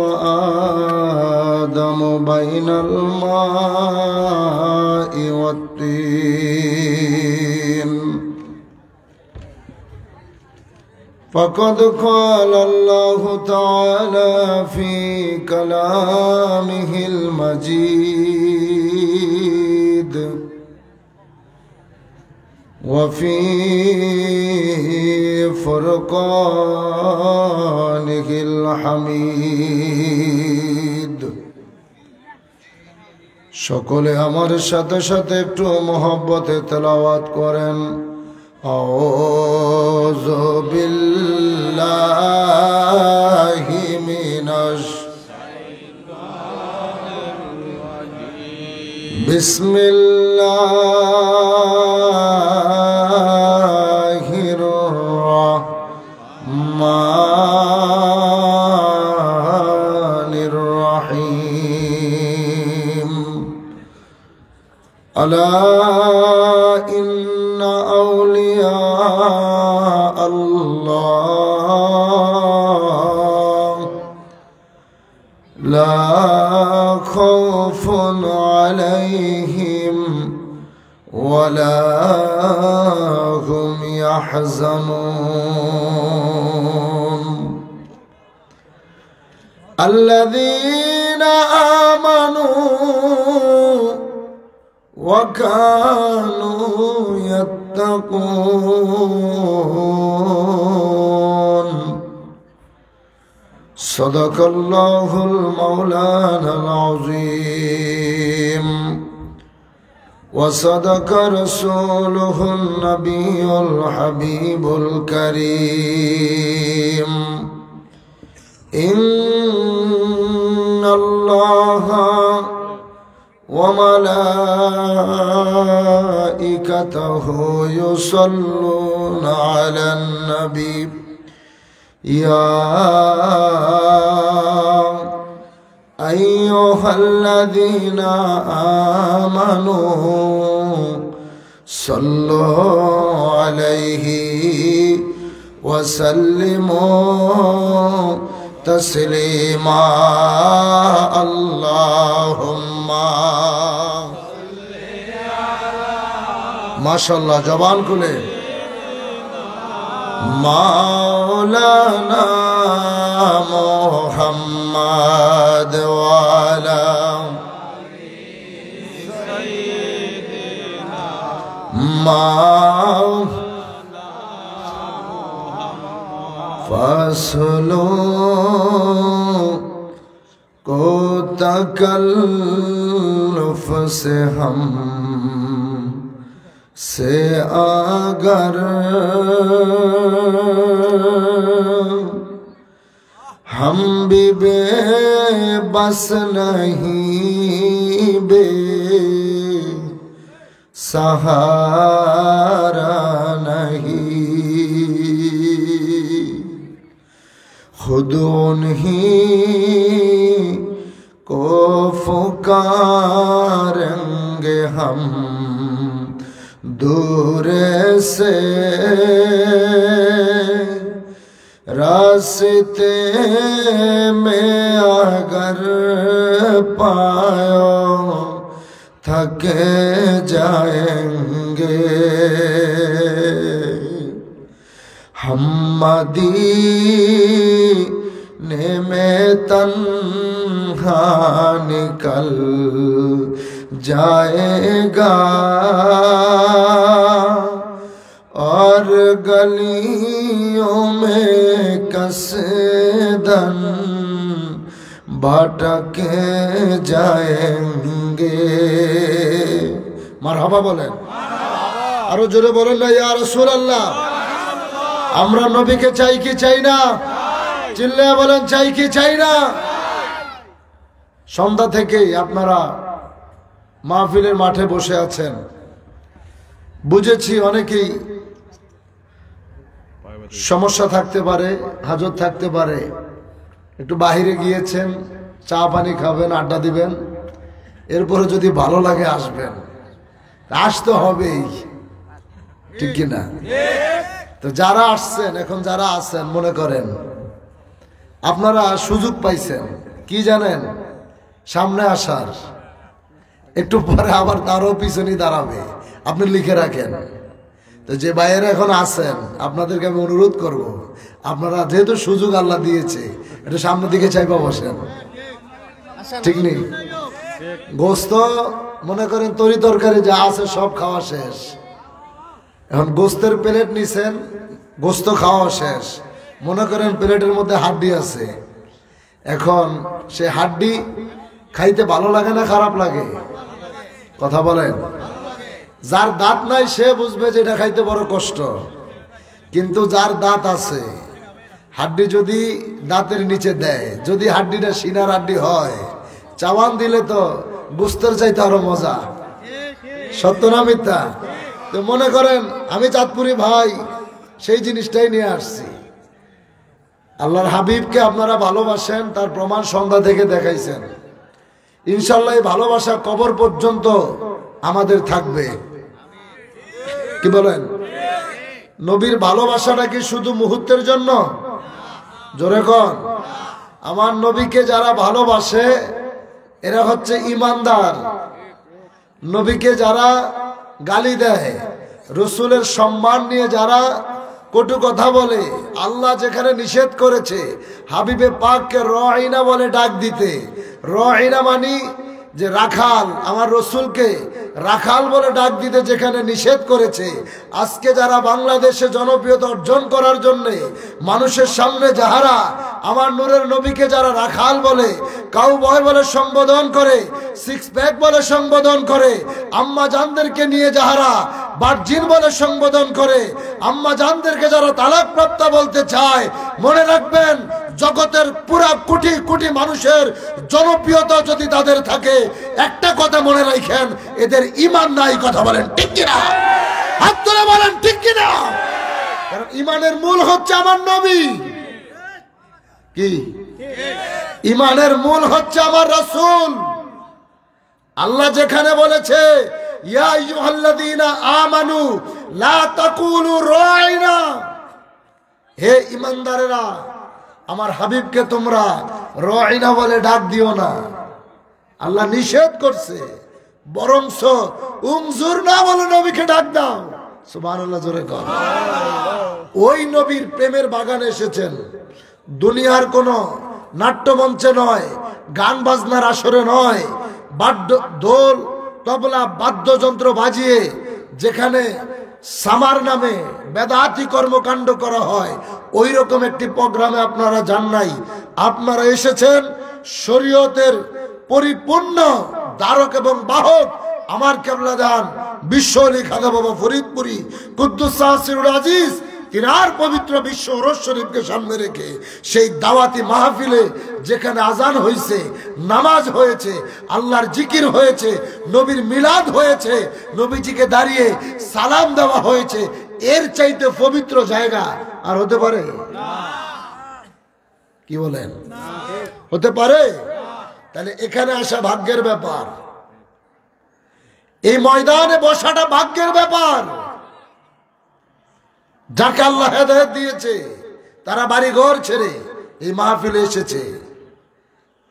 وآدم بين الماء والطين فقد قال الله تعالى في كلامه المجيد وفي فرقانه الحميد সকলে আমার সাথে সাথে একটু মোহব্বতে তেলাওয়াত করেন আউযু বিল্লাহি মিনাশ শাইতানির রাজীম বিসমিল্লাহির রহমানির রহিম আলা ইন্না আউলিয়া আল্লাহ লা খাউফুন আলাইহিম ওয়ালা হুম ইয়াহজানুন আল্লাযীনা আমানু وكانوا يتقون صدق الله المولانا العظيم وصدق رسوله النبي الحبيب الكريم إن الله وملائكته يصلون على النبي يا أيها الذين آمنوا صلوا عليه وسلموا تسليما اللهم মাশাআল্লাহ জবান খুলে মাওলানা মুহাম্মদ ওয়ালা সাইয়্যিদিনা মাওলানা ফাসলু کو تکلف سے ہم سے اگر ہم بھی بے بس نہیں بے سہارا نہیں خود انہیں کو پکاریں گے ہم دور سے راستے میں اگر پایو تھکے جائیں گے ہم مدینے میں تنہا نکل جائے گا اور گلیوں میں کسدن بھٹکے جائیں گے মারহাবা বলেন আরো জোরে বলেন না ইয়া রাসূলুল্লাহ আমরা নবীকে চাই কি চাই না চিল্লায়া বলেন চাই কি চাই না সন্ধ্যা থেকেই আপনারা মাহফিলের মাঠে বসে আছেন বুঝেছি অনেকেই সমস্যা থাকতে পারে হাজত থাকতে পারে একটু বাইরে গিয়েছেন চা পানি খাবেন আড্ডা দিবেন এরপরে যদি ভালো লাগে আসবেন আসতে হবেই ঠিক কি না তো যারা আসছেন এখন যারা আছেন মনে করেন আপনারা সুযোগ পাইছেন কি জানেন, সামনে আসার একটু পরে আবার তারও পিছনে দাঁড়াবে, আপনি লিখে রাখেন। তো যে বাইরে এখন আছেন আপনাদেরকে আমি অনুরোধ করব, আপনারা যেহেতু সুযোগ আল্লাহ দিয়েছে একটু সামনের দিকে চাইবা বসেন, ঠিক নেই? গোস্ত মনে করেন তরি তরকারি যা আছে সব খাওয়া শেষ, এখন গোস্তের প্লেট নিছেন, গোস্ত খাওয়া শেষ, মনে করেন প্লেটের মধ্যে হাড্ডি আছে, এখন সে হাড্ডি খাইতে ভালো লাগে না খারাপ লাগে? কথা বলেন। যার দাঁত নাই সে বুঝবে যে এটা খাইতে বড় কষ্ট, কিন্তু যার দাঁত আছে হাড্ডি যদি দাঁতের নিচে দেয়, যদি হাড্ডিটা সিনার হাড্ডি হয়, চাওয়ান দিলে তো গোস্তের চাইতে আরো মজা। সত্য না মিথ্যা? তো মনে করেন আমি চাঁদপুরি ভাই সেই জিনিসটাই নিয়ে আসছি। আল্লাহর হাবিবকে আপনারা ভালোবাসেন, তার প্রমাণ সন্ধ্যা থেকে দেখাইছেন। ইনশাল্লাহ এই ভালোবাসা কবর পর্যন্ত আমাদের থাকবে, কি বলেন? নবীর ভালোবাসাটা কি শুধু মুহূর্তের জন্য? জোরে কন। আমার নবীকে যারা ভালোবাসে এরা হচ্ছে ইমানদার। নবীকে যারা গালি দেয়, রসুলের সম্মান নিয়ে যারা কটু কথা বলে, আল্লাহ যেখানে নিষেধ করেছে হাবিবে পাককে রাইনা বলে ডাক দিতে, রাইনা মানি যে রাখাল, আমার রসুলকে রাখাল বলে ডাক দিতে যেখানে নিষেধ করেছে, আজকে যারা বাংলাদেশে জনপ্রিয়তা অর্জন করার জন্য মানুষের সামনে যাহারা আমার নূরের নবীকে যারা রাখাল বলে, কাউবয় বলে সম্বোধন করে, সিক্স প্যাক বলে সম্বোধন করে, আম্মা জানদেরকে নিয়ে যাহারা বার্জিন বলে সম্বোধন করে, আম্মা জানদেরকে যারা তালাক প্রাপ্তা বলতে চায়, মনে রাখবেন জগতের পুরা কোটি কোটি মানুষের জনপ্রিয়তা যদি তাদের থাকে, একটা কথা মনে রাখেন, এদের ঈমান নাই। কথা বলেন ঠিক কিনা? হাত তুলে বলেন ঠিক কিনা? কারণ ঈমানের মূল হচ্ছে আমার নবী। কি? ঈমানের মূল হচ্ছে আমার রাসূল। আল্লাহ যেখানে বলেছে ইয়া আইয়ুহাল্লাযীনা আমানু লা তাকুলু রাইনা, হে ঈমানদারেরা আমার হাবিবকে তোমরা রাইনা বলে ডাক দিও না। আল্লাহ নিষেধ করছে, বরংস উনজুর না বলে নবীকে ডাক দাও। সুবহানাল্লাহ, জোরে কর। ওই নবীর প্রেমের বাগানে এসেছেন, দুনিয়ার কোন নাট্যমঞ্চে নয়, গান বাজনার আসরে নয়, দোল তবলা বাদ্যযন্ত্র বাজিয়ে যেখানে সামার নামে বেদাতি কর্মকাণ্ড করা হয়, ওই রকম একটি প্রোগ্রামে আপনারা যান নাই। আপনারা এসেছেন শরীয়তের পরিপূর্ণ ধারক এবং বাহক আমার কেবলা দান বিশ্বলি খাজা বাবা ফরিদপুরি কুদ্দুস সিরুল আজিজ, তিনার পবিত্র বিশ্ব ওরস শরীফকে সামনে রেখে সেই দাওয়াতি মাহফিলে যেখানে আজান হয়েছে, নামাজ হয়েছে, আল্লাহর জিকির হয়েছে, নবীর মিলাদ হয়েছে, নবীজিকে দাঁড়িয়ে সালাম দেওয়া হয়েছে, এর চাইতে পবিত্র জায়গা আর হতে পারে? কি বলেন? হতে পারে? তাহলে এখানে আসা ভাগ্যের ব্যাপার, এই ময়দানে বসাটা ভাগ্যের ব্যাপার। যাকে আল্লাহ হেদায়েত দিয়েছে তারা বাড়ি ঘর ছেড়ে এই মাহফিলে এসেছে।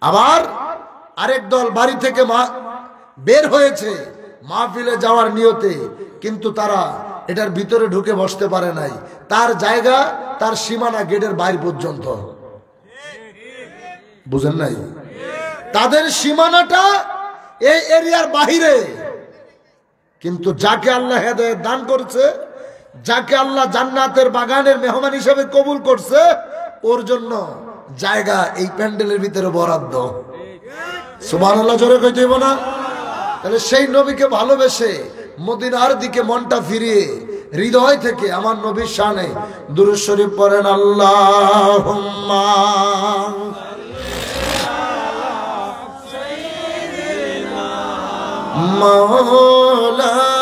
আবার আরেক দল বাড়ি থেকে বের হয়েছে মাহফিলে যাওয়ার নিয়তে, কিন্তু তারা এটার ভিতরে ঢুকে বসতে পারে নাই। তার জায়গা, তার সীমানা গেটের বাইরে পর্যন্ত। বুঝেন নাই? তাদের সীমানাটা এই এরিয়ার বাহিরে। কিন্তু যাকে আল্লাহ হেদায়েত দান করছে, যাকে আল্লাহ জান্নাতের বাগানের মেহমান হিসেবে কবুল করছে, ওর জন্য জায়গা এই প্যান্ডেলের ভিতরে বরাদ্দ। সুবহানাল্লাহ, জোরে কইতে হইব না? তাহলে সেই নবীকে ভালোবেসে মদিনার দিকে মনটা ফিরিয়ে হৃদয় থেকে আমার নবীর শানে দুরূদ শরীফ পড়েন। আল্লাহুম্মা মাওলানা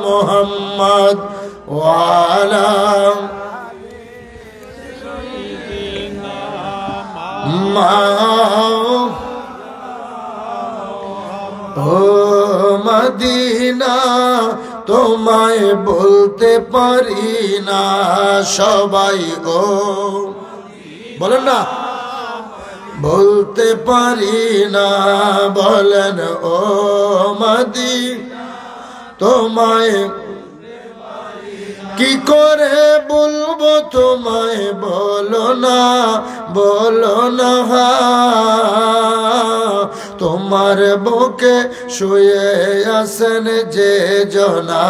মুহাম্মদ ওয়া আলা ও মদিনা তোমায় বলতে পারি না সবাই, ও বলেন না, বলতে পারি না, বলেন ও মদিনা তোমায় কি করে বলবো তোমায়, বলো না, বলো না। তোমার বুকে শুয়ে আছেন যে জনা,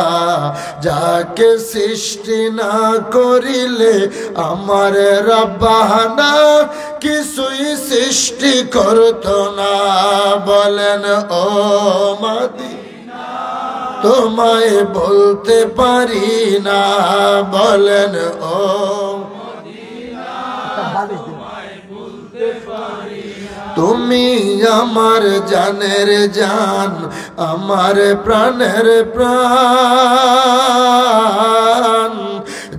যাকে সৃষ্টি না করিলে আমার রব্বানা কিছুই সৃষ্টি করতো না। বলেন ও মদিনা তোমায় বলতে পারি না, বলেন ও মদিনা তোমায় বলতে পারি না। তুমি আমার জানের জান, আমার প্রাণের প্রাণ,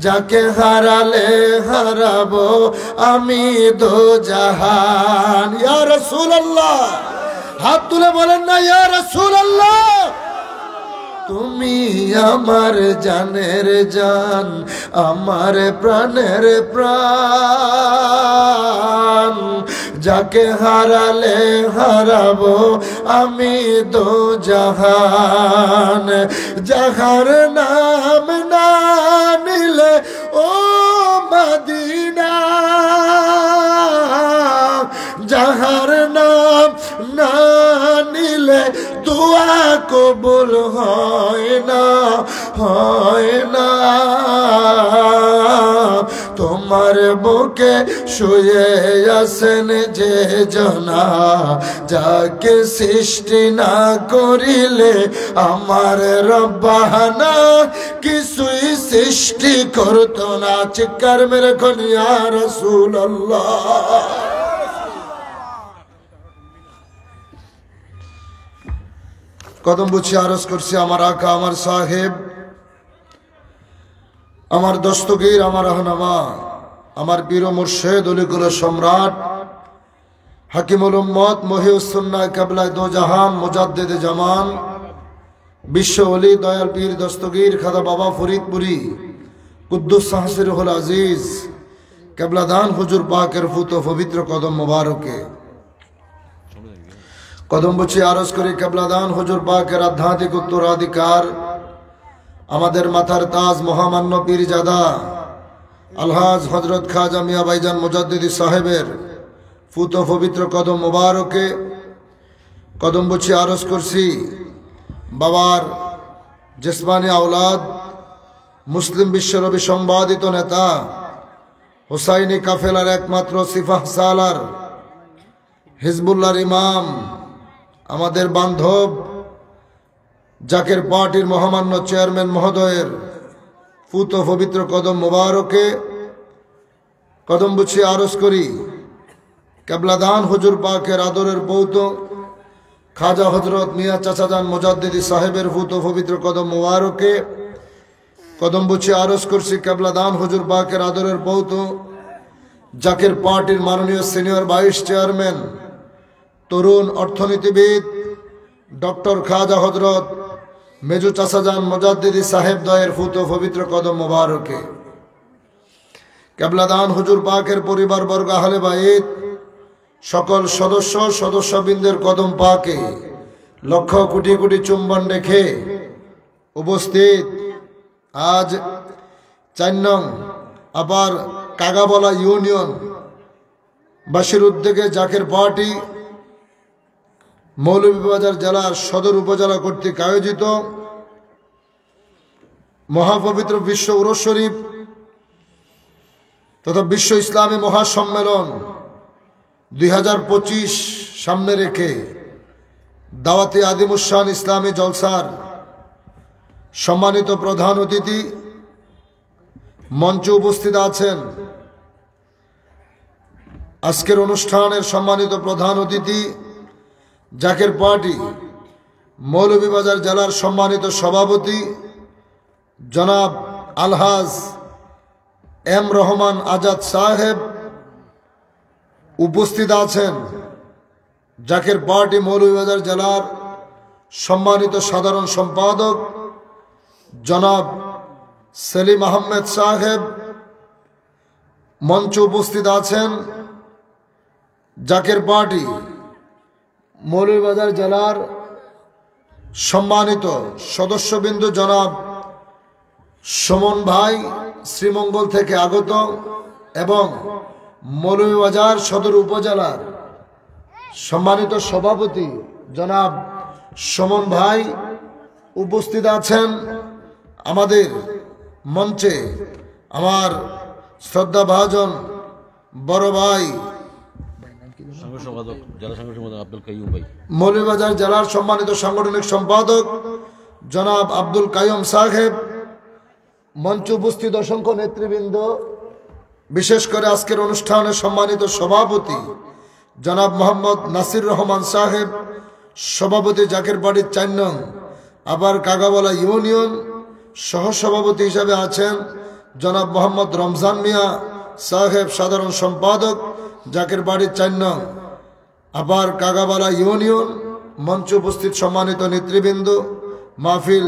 যাকে হারালে হারাবো আমি দো জাহান। ইয়া রাসূলুল্লাহ, হাত তুলে বলেন না ইয়া রাসূলুল্লাহ। তুমি আমার জানের জান, আমার প্রাণের প্রাণ, যাকে হারালে হারাবো আমি দো জাহান। যাহার নাম না নিলে ও মদিনা, যাহার নাম না নিলে দোয়া কবুল হয় না, হয় না। তোমার বুকে শুয়ে আছেন যে জনা, যাকে সৃষ্টি না করিলে আমার রব্বানা কিছুই সৃষ্টি করতো না। চিৎকার মেরে কোন ইয়া রাসূলুল্লাহ। কদম বুঝি আরজ করছি আমার আকা, আমার সাহেব, আমার দস্তগীর, আমার রহনামা, আমার পীর ও মুর্শিদ অলিকুল সম্রাট হাকিমুল উম্মত মহিউস সুন্নাহ কিবলায়ে দো জাহান মুজাদ্দিদে জামান বিশ্ব ওলি দয়াল পীর দস্তগীর খাজা বাবা ফরিদপুরি কুদ্দুস সাহসিরুল আজিজ কিবলাদান হুজুর পাকের ফুত পবিত্র কদম মুবারকে কদম বুঝি আরজ করি কিবলাদান হুজুর পাকের আধ্যাত্মিক উত্তরাধিকার আমাদের মাথার তাজ মহামান্য পীরজাদা আলহাজ হযরত খাজা মিয়া ভাইজান মুজাদ্দিদি সাহেবের ফুত পবিত্র কদম মুবারকে কদম বুঝি আরজ করছি বাবার জিসমানি আওলাদ, মুসলিম বিশ্বনবী সংবাদিত নেতা, হুসাইনি কাফেলার একমাত্র সিফাহ সালার, হিজবুল্লাহর ইমাম, আমাদের বান্ধব জাকের পার্টির মহামান্য চেয়ারম্যান মহোদয়ের ফুত পবিত্র কদম মুবারকে কদম বুঝি আরজ করি কিবলাদান হুজুর পাকের আদরের পৌত খাজা হযরত মিয়া চাচাজান মুজাদ্দিদি সাহেবের ফুত পবিত্র কদম মুবারকে কদম বুঝি আরজ করছি কিবলাদান হুজুর পাকের আদরের পৌত জাকের পার্টির মাননীয় সিনিয়র ভাইস চেয়ারম্যান, তরুণ অর্থনীতিবিদ ডক্টর খাজা হযরত মেজু চাচাজান মুজাদ্দিদি সাহেব দয়ের ফুত পবিত্র কদম মুবারকে কিবলাদান হুজুর পাকের পরিবার বর্গ আহলে বাইত সকল সদস্যবৃন্দের কদম পাকে লক্ষ কোটি কোটি চুম্বন রেখে উপস্থিত আজ ৪ নং আবার কাগাবলা ইউনিয়ন বাসীর উদ্যোগে জাকের পার্টি মৌলভীবাজার জেলার সদর উপজেলা কর্তৃক আয়োজিত মহাপবিত্র বিশ্ব উরস শরীফ তথা বিশ্ব ইসলামী মহাসম্মেলন ২০২৫ সামনে রেখে দাওয়াতে আদিমুসান ইসলামী জলসার সম্মানিত প্রধান অতিথি মঞ্চে উপস্থিত আছেন। আজকের অনুষ্ঠানের সম্মানিত প্রধান অতিথি জাকের পার্টি মৌলভীবাজার জেলার সম্মানিত সভাপতি জনাব আলহাজ এম রহমান আজাদ সাহেব, উপস্থিত আছেন জাকের পার্টি মৌলভীবাজার জেলার সম্মানিত সাধারণ সম্পাদক জনাব সেলিম আহমেদ সাহেব, মঞ্চে উপস্থিত আছেন জাকের পার্টি মৌলভীবাজার জেলার সম্মানিত সদস্যবৃন্দ জনাব সুমন ভাই শ্রীমঙ্গল থেকে আগত এবং মৌলভীবাজার সদর উপজেলার সম্মানিত সভাপতি জনাব সুমন ভাই উপস্থিত আছেন। আমাদের মঞ্চে আমার শ্রদ্ধাভাজন বড় ভাই মৌলভীবাজার জেলার সম্মানিত সাংগঠনিক সম্পাদক জনাব আব্দুল কাইয়ুম সাহেব, মঞ্চে উপস্থিত অসংখ্য নেতৃবৃন্দ, বিশেষ করে আজকের অনুষ্ঠানের সম্মানিত সভাপতি জনাব মোহাম্মদ নাসির রহমান সাহেব, সভাপতি জাকের বাড়ির 4 নং আবার কাগাবলা ইউনিয়ন, সহসভাপতি হিসাবে আছেন জনাব মোহাম্মদ রমজান মিয়া সাহেব, সাধারণ সম্পাদক জাকের বাড়ির 4 নং আবার কাগাবালা ইউনিয়ন। মঞ্চে উপস্থিত সম্মানিত নেতৃবৃন্দ, মাহফিল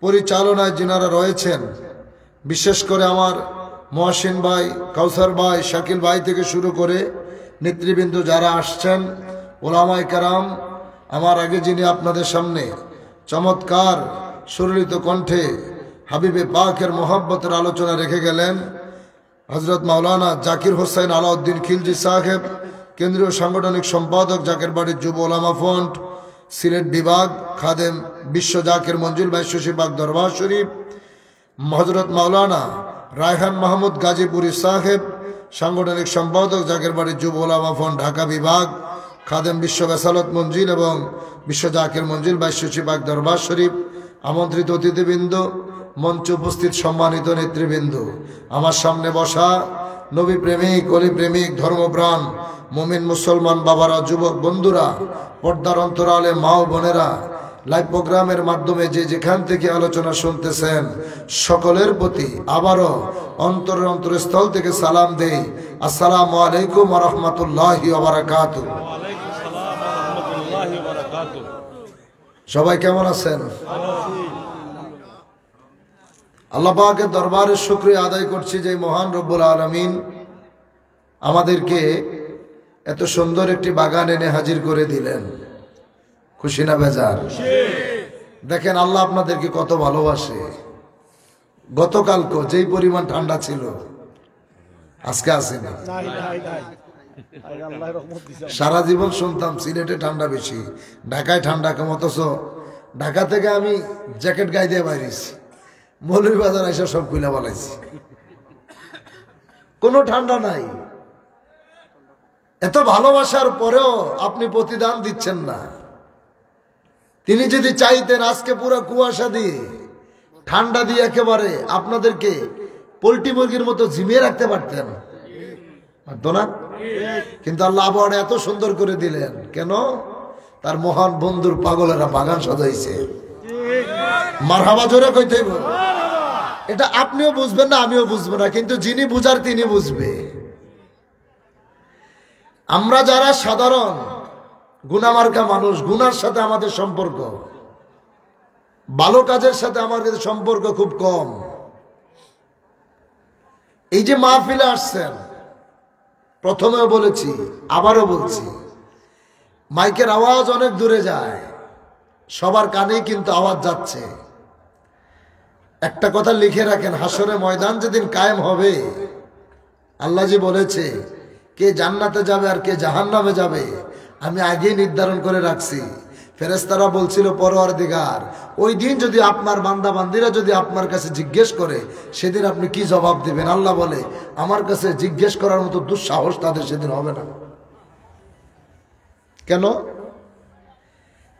পরিচালনায় যিনারা রয়েছেন, বিশেষ করে আমার মহসিন ভাই, কাউসার ভাই, শাকিল ভাই থেকে শুরু করে নেতৃবৃন্দ যারা আসছেন, ওলামায়ে কেরাম, আমার আগে যিনি আপনাদের সামনে চমৎকার সুরলিত কণ্ঠে হাবিবে পাকের মোহাব্বতের আলোচনা রেখে গেলেন হযরত মাওলানা জাকির হোসেন আলাউদ্দিন খিলজি সাহেব, কেন্দ্রীয় সাংগঠনিক সম্পাদক জাকের বাড়ির যুব ওলামা ফ্রন্ট সিলেট বিভাগ, খাদেম বিশ্ব জাকের মঞ্জুল ভাই শশীবাগ দরবার শরীফ, হযরত মাওলানা রায়হান মাহমুদ গাজীপুরি সাহেব, সাংগঠনিক সম্পাদক জাকের বাড়ির যুব ওলামা ফ্রন্ট ঢাকা বিভাগ, খাদেম বিশ্ব বেসালত মঞ্জিল এবং বিশ্ব জাকের মঞ্জিল ভাই শশীবাগ দরবার শরীফ, আমন্ত্রিত অতিথিবৃন্দ, মঞ্চে উপস্থিত সম্মানিত নেতৃবৃন্দ, আমার সামনে বসা নবী প্রেমিক, অলি প্রেমিক, ধর্মপ্রাণ মুমিন মুসলমান বাবারা, যুবক বন্ধুরা, পর্দার অন্তরালে মা ও বোনেরা, লাইভ প্রোগ্রামের মাধ্যমে যে যেখান থেকে আলোচনা শুনতেছেন, সকলের প্রতি আবারও অন্তরের অন্তরস্থল থেকে সালাম দেই। আসসালামু আলাইকুম ওয়া রাহমাতুল্লাহি ওয়া বারাকাতুহু। সবাই কেমন আছেন? আল্লাহ পাকের দরবারে শুকরিয়া আদায় করছি যে মহান রব্বুল আলামিন আমাদেরকে এত সুন্দর একটি বাগান এনে হাজির করে দিলেন। খুশি না বেজার? দেখেন আল্লাহ আপনাদেরকে কত ভালোবাসে। গতকালকে যেই পরিমাণ ঠান্ডা ছিল আজকে আসেনি। সারা জীবন শুনতাম সিলেটে ঠান্ডা বেশি, ঢাকায় ঠান্ডা কম, অথচ ঢাকা থেকে আমি জ্যাকেট গায়ে দিয়ে বাইরেছি, মৌলভীবাজার এসে সব খুলে বলাইছি, কোনো ঠান্ডা নাই। এত ভালোবাসার পরেও আপনি প্রতিদান দিচ্ছেন না। তিনি যদি চাইতেন আজকে পুরো কুয়াশা দিয়ে ঠান্ডা দিয়ে একেবারে আপনাদেরকে পোল্ট্রি মুরগির মতো ঝিমিয়ে রাখতে পারতেন, পারতো না? কিন্তু আল্লাহ আবহাওয়া এত সুন্দর করে দিলেন কেন? তার মহান বন্ধুর পাগলেরা বাগান সাজাইছে। মারহাবা জোরে কইতে হইব। এটা আপনিও বুঝবেন না, আমিও বুঝবো না, কিন্তু যিনি বুঝার তিনি বুঝবে। আমরা যারা সাধারণ গুনামার্কা মানুষ, গুনার সাথে আমাদের সম্পর্ক, ভালো কাজের সাথে আমাদের সম্পর্ক খুব কম। এই যে মাহফিলে আসছেন, প্রথমেও বলেছি আবারও বলছি, মাইকের আওয়াজ অনেক দূরে যায়, সবার কানেই কিন্তু আওয়াজ যাচ্ছে। একটা কথা লিখে রাখেন, হাসরে ময়দান যেদিন কায়েম হবে, আল্লাহ জি বলেছে কে জান্নাতে যাবে আর কে জাহান্নামে যাবে আমি আগেই নির্ধারণ করে রাখছি। ফেরেশতারা বলছিল পরওয়ারদিগার, ওই দিন যদি আপনার বান্দা বান্দিরা যদি আপনার কাছে জিজ্ঞেস করে সেদিন আপনি কি জবাব দিবেন? আল্লাহ বলে আমার কাছে জিজ্ঞেস করার মতো দুঃসাহস তাদের সেদিন হবে না। কেন?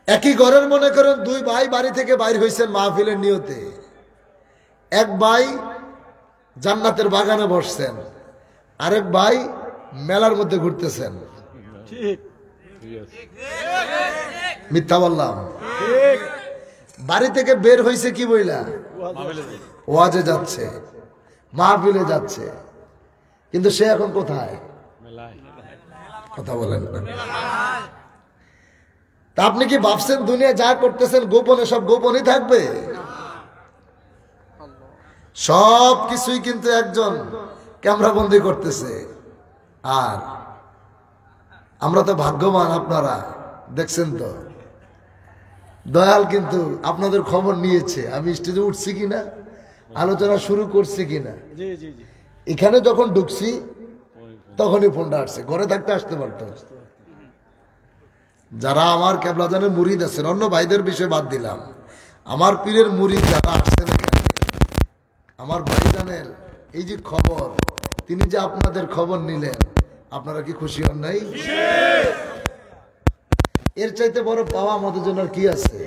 একই ঘরের মনে করেন দুই ভাই বাড়ি থেকে বাইর হয়েছেন মাহফিলের নিয়তে, এক ভাই জান্নাতের বাগানে বসছেন, আরেক ভাই মেলার মধ্যে ঘুরতেছেন। মিথ্যা বললাম? বাড়ি থেকে বের হয়েছে কি বইলা? ওয়াজে যাচ্ছে, মাহফিলে যাচ্ছে, কিন্তু সে এখন কোথায়? কথা বলেন না। তা আপনি কি ভাবছেন দুনিয়া যা করতেছেন গোপনে সব গোপনই থাকবে? সব কিছুই কিন্তু একজন ক্যামেরা বন্দি করতেছে। আর আমরা তো ভাগ্যবান, আপনারা দেখছেন তো। দয়াল কিন্তু আপনাদের খবর নিয়েছে আমি স্টেজে উঠছি কিনা, আলোচনা শুরু করছি কিনা। এখানে যখন ঢুকছি তখনই ফোনটা আসছে, ঘরে থাকতে আসতে পারতো। যারা আমার কেবলাজানের মুরিদ আছেন, অন্য ভাইদের বিষয় বাদ দিলাম, আমার পীরের মুরিদ যারা আসছেন এখানে, আমার ভাইজানের এই যে খবর, তিনি যে আপনাদের খবর নিলেন, আপনারা কি খুশি হন নাই? এর চাইতে বড় পাওয়া আমাদের জন্য আর কি আছে?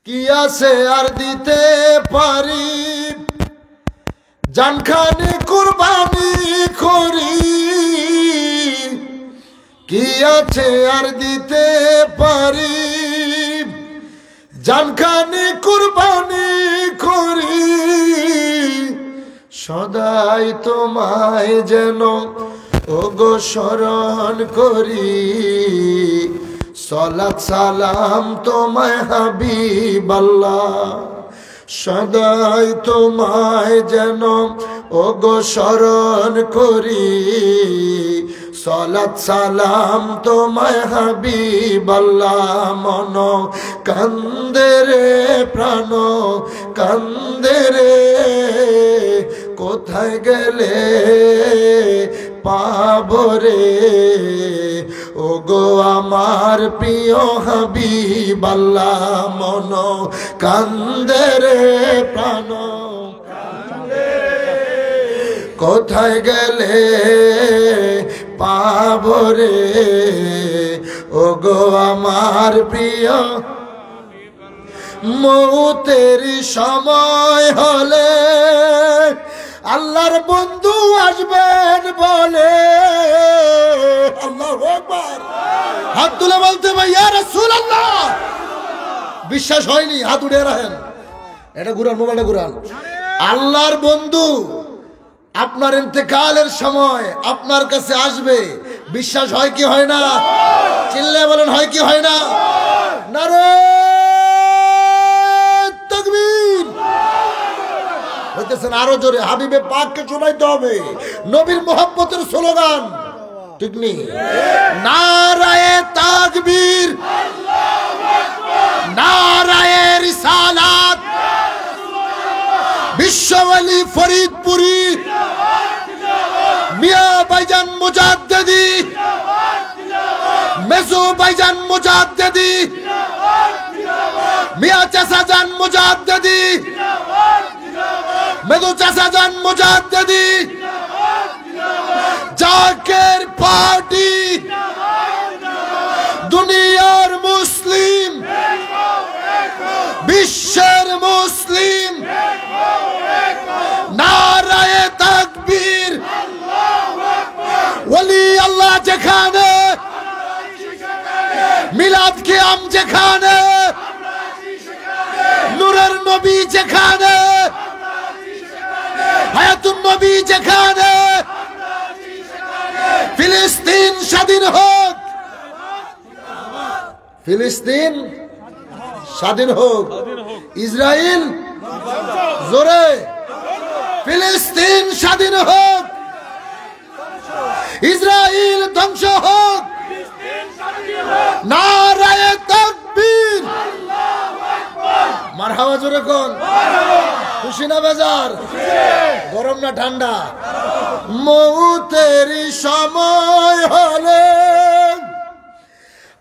কি আছে আর দিতে পারি, জানখানে কুরবানি করি। কি আছে আর দিতে পারি, জানখানে কুরবানি করি। সদাই তোমায় যেন ওগো স্মরণ করি, সালাত সালাম তোমায় হাবিবাল্লাহ। সদাই তোমায় যেন ওগো স্মরণ করি, সালাত সালাম তোমায় হাবিবাল্লাহ। মন কান্দে রে প্রাণ কান্দে রে, কোথায় গেলে পাবো রে ওগো আমার প্রিয় হাবিবাল্লাহ। মন কান্দে রে প্রাণ কান্দে, কোথায় গেলে পাবো রে ওগো আমার প্রিয়। মৌতের সময় হলে আল্লাহর বন্ধু আসবেন বলে। আল্লাহু আকবার। হাত তুলে বলতে ভাই ইয়া রাসূলুল্লাহ। বিশ্বাস হয়নি? হাত উঠে রাখেন। এটা ঘুরান, মোবাইলটা ঘুরান। আল্লাহর বন্ধু আপনার ইন্তেকালের সময় আপনার কাছে আসবে, বিশ্বাস হয় কি হয় না? চিল্লে বলেন হয় কি হয় না? নারে তাকবীর হইতেছেন আরো জোরে। হাবিবে পাককে শোনাইতে হবে, নবীর মুহাব্বতের স্লোগান, ঠিক নেই? নারায়ে তাকবীর, নারায়ে রিসালাত, বিশ্বওয়ালি ফরিদপুরি, মিয়া ভাইজান মুজাদ্দিদি, মেজো ভাইজান মুজাদ্দিদি, মিয়া চাচাজান মুজাদ্দিদি, মেজো চাচাজান মুজাদ্দিদি, জাকের পার্টি, দুনিয়ার মুসলিম, বিশ্বের মুসলিম, নারায়ে তাকবীর। ওলি আল্লাহ যেখানে, মিলাদ কিয়াম যেখানে, নূরের নবী যেখানে, হায়াতুন নবী যেখানে, ফিলিস্তিন স্বাধীন হোক, ফিলিস্তিন স্বাধীন হোক, ইসরায়েল জোরে, ফিলিস্তিন স্বাধীন হোক, ইসরায়েল ধ্বংস হোক, নারায়ে তাকবীর। মারহাবা জোরে কোন? খুশি না বেজার? গরম না ঠান্ডা? মৌতের সময় হলে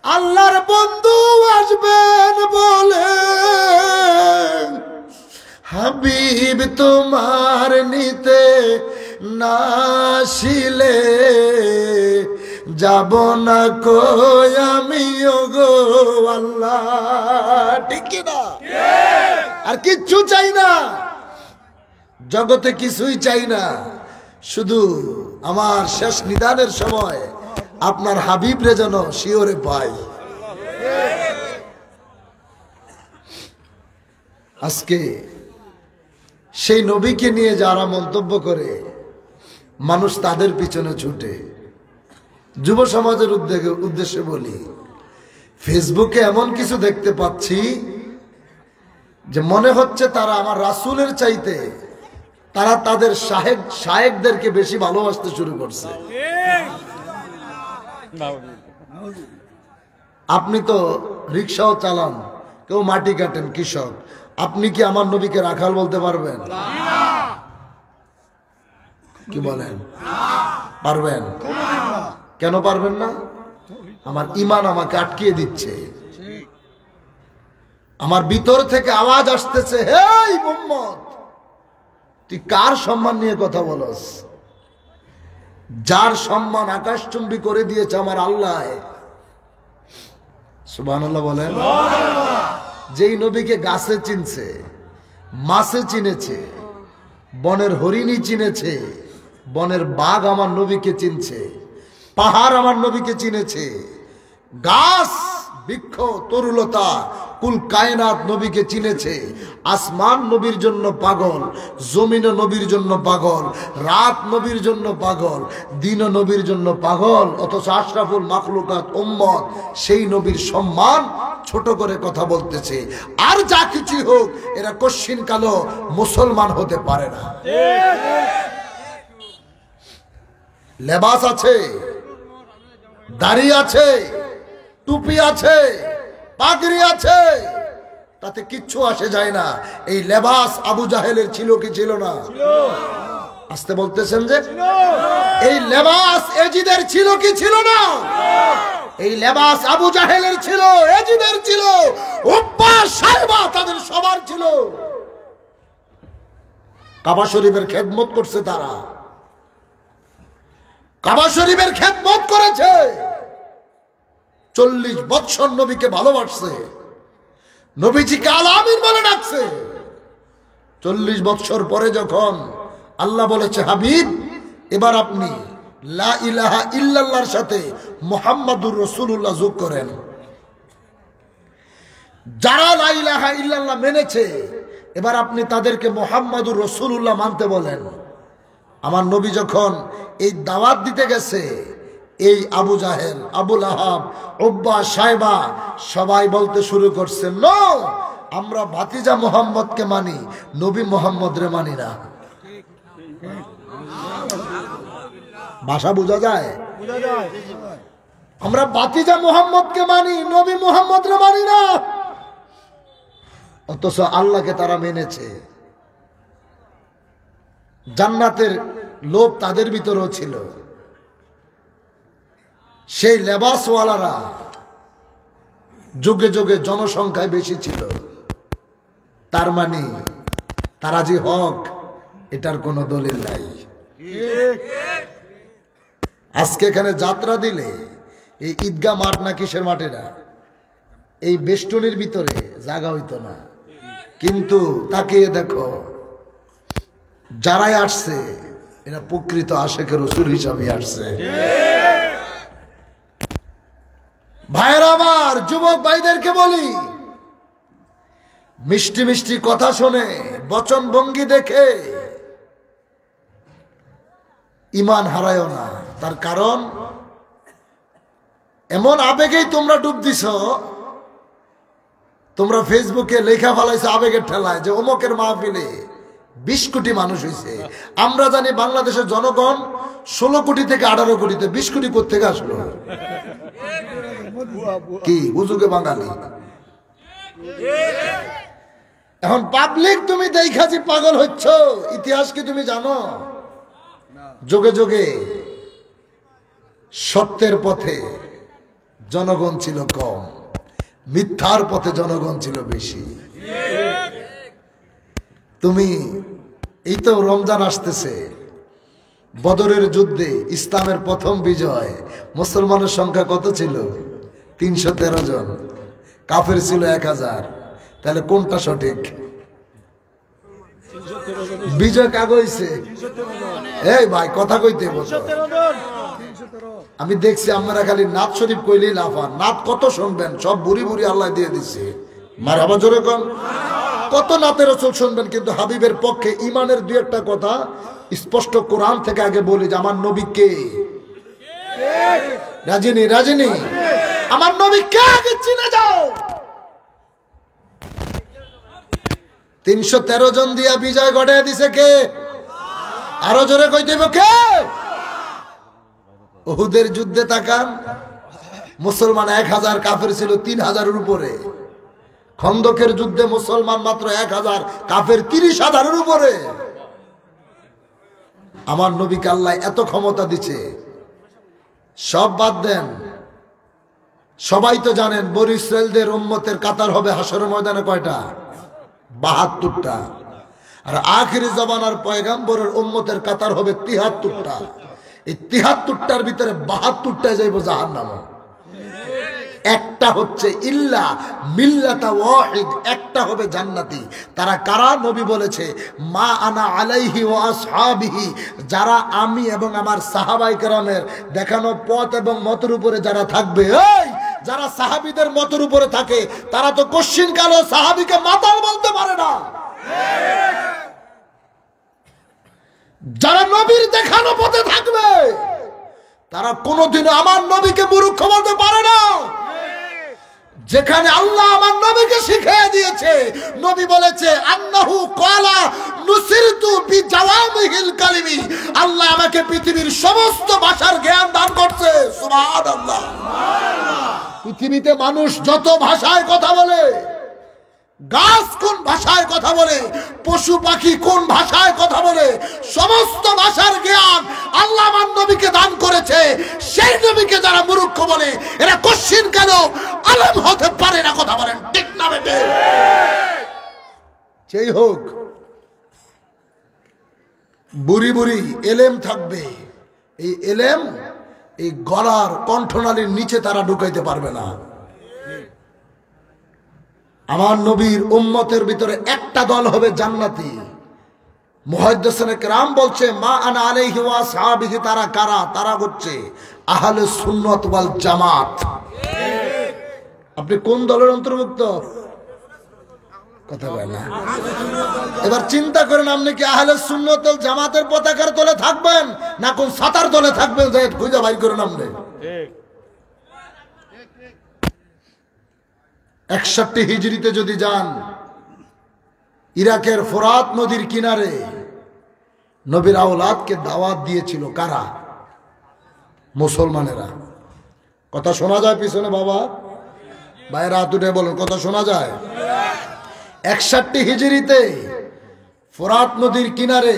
আল্লাহর বন্ধু আসবেন বলে, হাবিব তোমার নিতে না আসিলে যাব না কই আমি ওগো আল্লাহ। ঠিক কি না? আর কিচ্ছু চাই না জগতে, কিছুই চাই না, শুধু আমার শেষ নিদানের সময় আপনার হাবিবরে যেন শিওরে পাই। আজকে সেই নবীকে নিয়ে যারা মন্তব্য করে, মানুষ তাদের পিছনে ছুটে। যুব সমাজের উদ্দেশ্যে বলি, ফেসবুকে এমন কিছু দেখতে পাচ্ছি যে মনে হচ্ছে তারা আমার রাসূলের চাইতে তারা তাদের শায়েখদেরকে বেশি ভালোবাসতে শুরু করছে। আপনি তো রিক্সাও চালান, কেউ মাটি কাটেন, কৃষক, আপনি কি আমার নবীকে রাখাল বলতে পারবেন? কি বলেন? পারবেন? কেন পারবেন না? আমার ঈমান আমাকে আটকিয়ে দিচ্ছে। আমার ভিতর থেকে আওয়াজ আসতেছে, হে মুহাম্মদ, তুই কার সম্মান নিয়ে কথা বলস? যার সম্মান আকাশচুম্বী করে দিয়েছে আমার আল্লাহ। সুবহানাল্লাহ বলেন। যেই নবীকে গাছে চিনছে, মাছে চিনেছে, বনের হরিণী চিনেছে, বনের বাঘ আমার নবীকে চিনছে, পাহাড় আমার নবীকে চিনেছে, গাছ বৃক্ষ তরুলতা কুল কায়নাত নবীকে চিনেছে। আসমান নবীর জন্য পাগল, জমিন নবীর জন্য পাগল, রাত নবীর জন্য পাগল, দিন নবীর জন্য পাগল। অথচ আশরাফুল মাখলুকাত উম্মত সেই নবীর সম্মান ছোট করে কথা বলতেছে। আর যা কিছু হোক, এরা কশ্চিন কালো মুসলমান হতে পারে না। লেবাস আছে, দাড়ি আছে, টুপি আছে, পাগড়ি আছে, তাতে কিচ্ছু আসে যায় না। এই লেবাস আবু জাহেলের ছিল কি ছিল না? আসতে বলতেছেন যে এই লেবাস এজিদের ছিল কি ছিল না? এই লেবাস আবু জাহেলের ছিল, এজিদের ছিল, উব্বা সাইবা তাদের সবার ছিল। কাবা শরীফের খেদমত করছে তারা, কাবা শরীফের খেদমত করেছে, 40 বৎসর নবীকে ভালোবাসছে, নবীজিকে আল আমিন বলে ডাকছে। 40 বৎসর পরে যখন আল্লাহ বলেছে, হাবিব এবার আপনি লা ইলাহা ইল্লাল্লাহর সাথে মুহাম্মাদুর রাসূলুল্লাহ যোগ করেন। যারা লা ইলাহা ইল্লাল্লাহ মেনেছে, এবার আপনি তাদেরকে মুহাম্মাদুর রাসূলুল্লাহ মানতে বলেন। আমার নবী যখন এই দাওয়াত দিতে গেছে, এই আবু জাহেল, আবুল আহাব, উব্বা সাইবা সবাই বলতে শুরু করছে, নো, আমরা ভাতিজা মুহাম্মদকে মানি, নবী মুহাম্মদ রে মানি না। ভাষা বোঝা যায়? আমরা ভাতিজা মুহাম্মদকে মানি, নবী মুহাম্মদ রে মানি না। অথচ আল্লাহকে তারা মেনেছে। জান্নাতের লোভ তাদের ভিতরেও ছিল। সেই লেবাসওয়ালারা যুগে যুগে জনসংখ্যায় বেশি ছিল। তার মানে তারা যে হক, এটার কোনো দলিল নাই। আজকে এখানে যাত্রা দিলে এই ঈদগাহ মাঠ না কিসের মাঠে না, এই বেষ্টনীর ভিতরে জায়গা হইতো না। কিন্তু তাকিয়ে দেখো, যারাই আসছে এরা প্রকৃত আশেকে রাসূল হিসাবে আসছে। ভাইরা আমার, যুবক ভাইদেরকে বলি, মিষ্টি মিষ্টি কথা শুনে, বচন ভঙ্গি দেখে ঈমান হারায়ও না। তার কারণ এমন আবেগেই তোমরা ডুব দিছ, তোমরা ফেসবুকে লেখা ফেলাইছো আবেগের ঠেলায় যে অমুকের মাহফিলে 20 কোটি মানুষ হয়েছে। আমরা জানি বাংলাদেশের জনগণ 16 কোটি থেকে 18 কোটিতে, 20 কোটি কোত্থেকে আসলো? কি বুঝুকে বাঙালি? এখন পাবলিক তুমি দেখা যে পাগল হচ্ছ, ইতিহাস কি তুমি জানো? যোগে যোগে সত্যের পথে জনগণ ছিল কম, মিথ্যার পথে জনগণ ছিল বেশি। তুমি এই তো রমজান আসতেছে, বদরের যুদ্ধে ইসলামের প্রথম বিজয়, মুসলমানের সংখ্যা কত ছিল? 313 জন, কাফের ছিল 1000। তাহলে কোনটা সঠিক? বিজয় কাগ হইছে? এই ভাই কথা কইতে বসো। আমি দেখছি আপনারা খালি নাত শরীফ কইলেই লাফান। নাত কত শুনবেন? সব বুড়ি বুড়ি আল্লাহ দিয়ে দিচ্ছে। মারহাবা জোরে কোন। কত নাতের রাসূল শুনবেন, কিন্তু হাবিবের পক্ষে ইমানের দুই একটা কথা স্পষ্ট কোরআন থেকে আগে বলি যে আমার নবী কে। রাজিনী রাজিনী, আমার নবী কে আগে চিনে যাও। 313 জন দিয়া বিজয় গড়ে দিছে কে? আরো জোরে কই দেব কে? উহুদের যুদ্ধে তাকান, মুসলমান 1000, কাফের ছিল 3000-এর উপরে। খন্দকের যুদ্ধে মুসলমান মাত্র 1000, কাফের 30,000-এর উপরে। আমার নবীকে আল্লাহ এত ক্ষমতা দিচ্ছে। সব বাদ দেন, সবাই তো জানেন বনি ইসরাইলদের উম্মতের কাতার হবে হাশরের ময়দানে কয়টা? 72টা। আর আখিরি জামানার পয়গম্বরের উম্মতের কাতার হবে 73টা। এই 73টার ভিতরে 72টায় যাইব জাহান্নামে। একটা হচ্ছে ইল্লা মিল্লাতা ওয়াহিদ, একটা হবে জান্নাতি। তারা কারা? নবী বলেছে মা আনা আলাইহি ওয়া আসহাবিহি, যারা আমি এবং আমার সাহাবায়ে কেরামের দেখানো পথ এবং মতের উপরে যারা থাকবে। এই যারা সাহাবীদের মতের উপরে থাকে তারা তো কোশ্চিন কালো সাহাবীকে মাতাল বলতে পারে না। যারা নবীর দেখানো পথে থাকবে তারা কোনোদিন আমার নবীকে মূর্খ বলতে পারে না। যেখানে আল্লাহ আমার নবীকে শিখিয়ে দিয়েছে, নবী বলেছে আন্নাহু ক্বালা নুসিরতু বিজাওয়ামিহিল কালিমি, আল্লাহ আমাকে পৃথিবীর সমস্ত ভাষার জ্ঞান দান করছে। সুবহানাল্লাহ। পৃথিবীতে মানুষ যত ভাষায় কথা বলে, গাছ কোন ভাষায় কথা বলে, পশু পাখি কোন ভাষায় কথা বলে, সমস্ত ভাষার জ্ঞান আল্লাহ আমার নবীকে দান করেছে। সেই নবীকে যারা মূর্খ বলে এরা কোশ্চিন কেন আলেম হতে পারে না? কথা বলেন ঠিক না বেটে? সেই হোক, বুড়ি বুড়ি এলেম থাকবে, এই এলেম এই গলার কণ্ঠনালীর নিচে তারা ঢুকাইতে পারবে না। আমার নবীর উম্মতের ভিতরে একটা দল হবে জান্নাতি। মুহাদ্দিসিনে কেরাম বলছে মা আনা আলাইহি ওয়া আসহাবিহি, তারা কারা? তারা হচ্ছে আহলে সুন্নাত ওয়াল জামাত। আপনি কোন দলের অন্তর্ভুক্ত? কথা বলেন না। এবার চিন্তা করেন, আপনি কি আহলে সুন্নাত ওয়াল জামাতের পতাকার তলে থাকবেন না কোন সাতার দলে থাকবেন? যাই খুঁজে বাইর করেন। আপনি 61 হিজরিতে যদি যান, ইরাকের ফোরাত নদীর কিনারে নবীর আওলাদকে দাওয়াত দিয়েছিল কারা? মুসলমানেরা। কথা শোনা যায় পিছনে? বাবা ভাইরা হাত উঠে বলেন, কথা শোনা যায়? 61 হিজরিতে ফোরাত নদীর কিনারে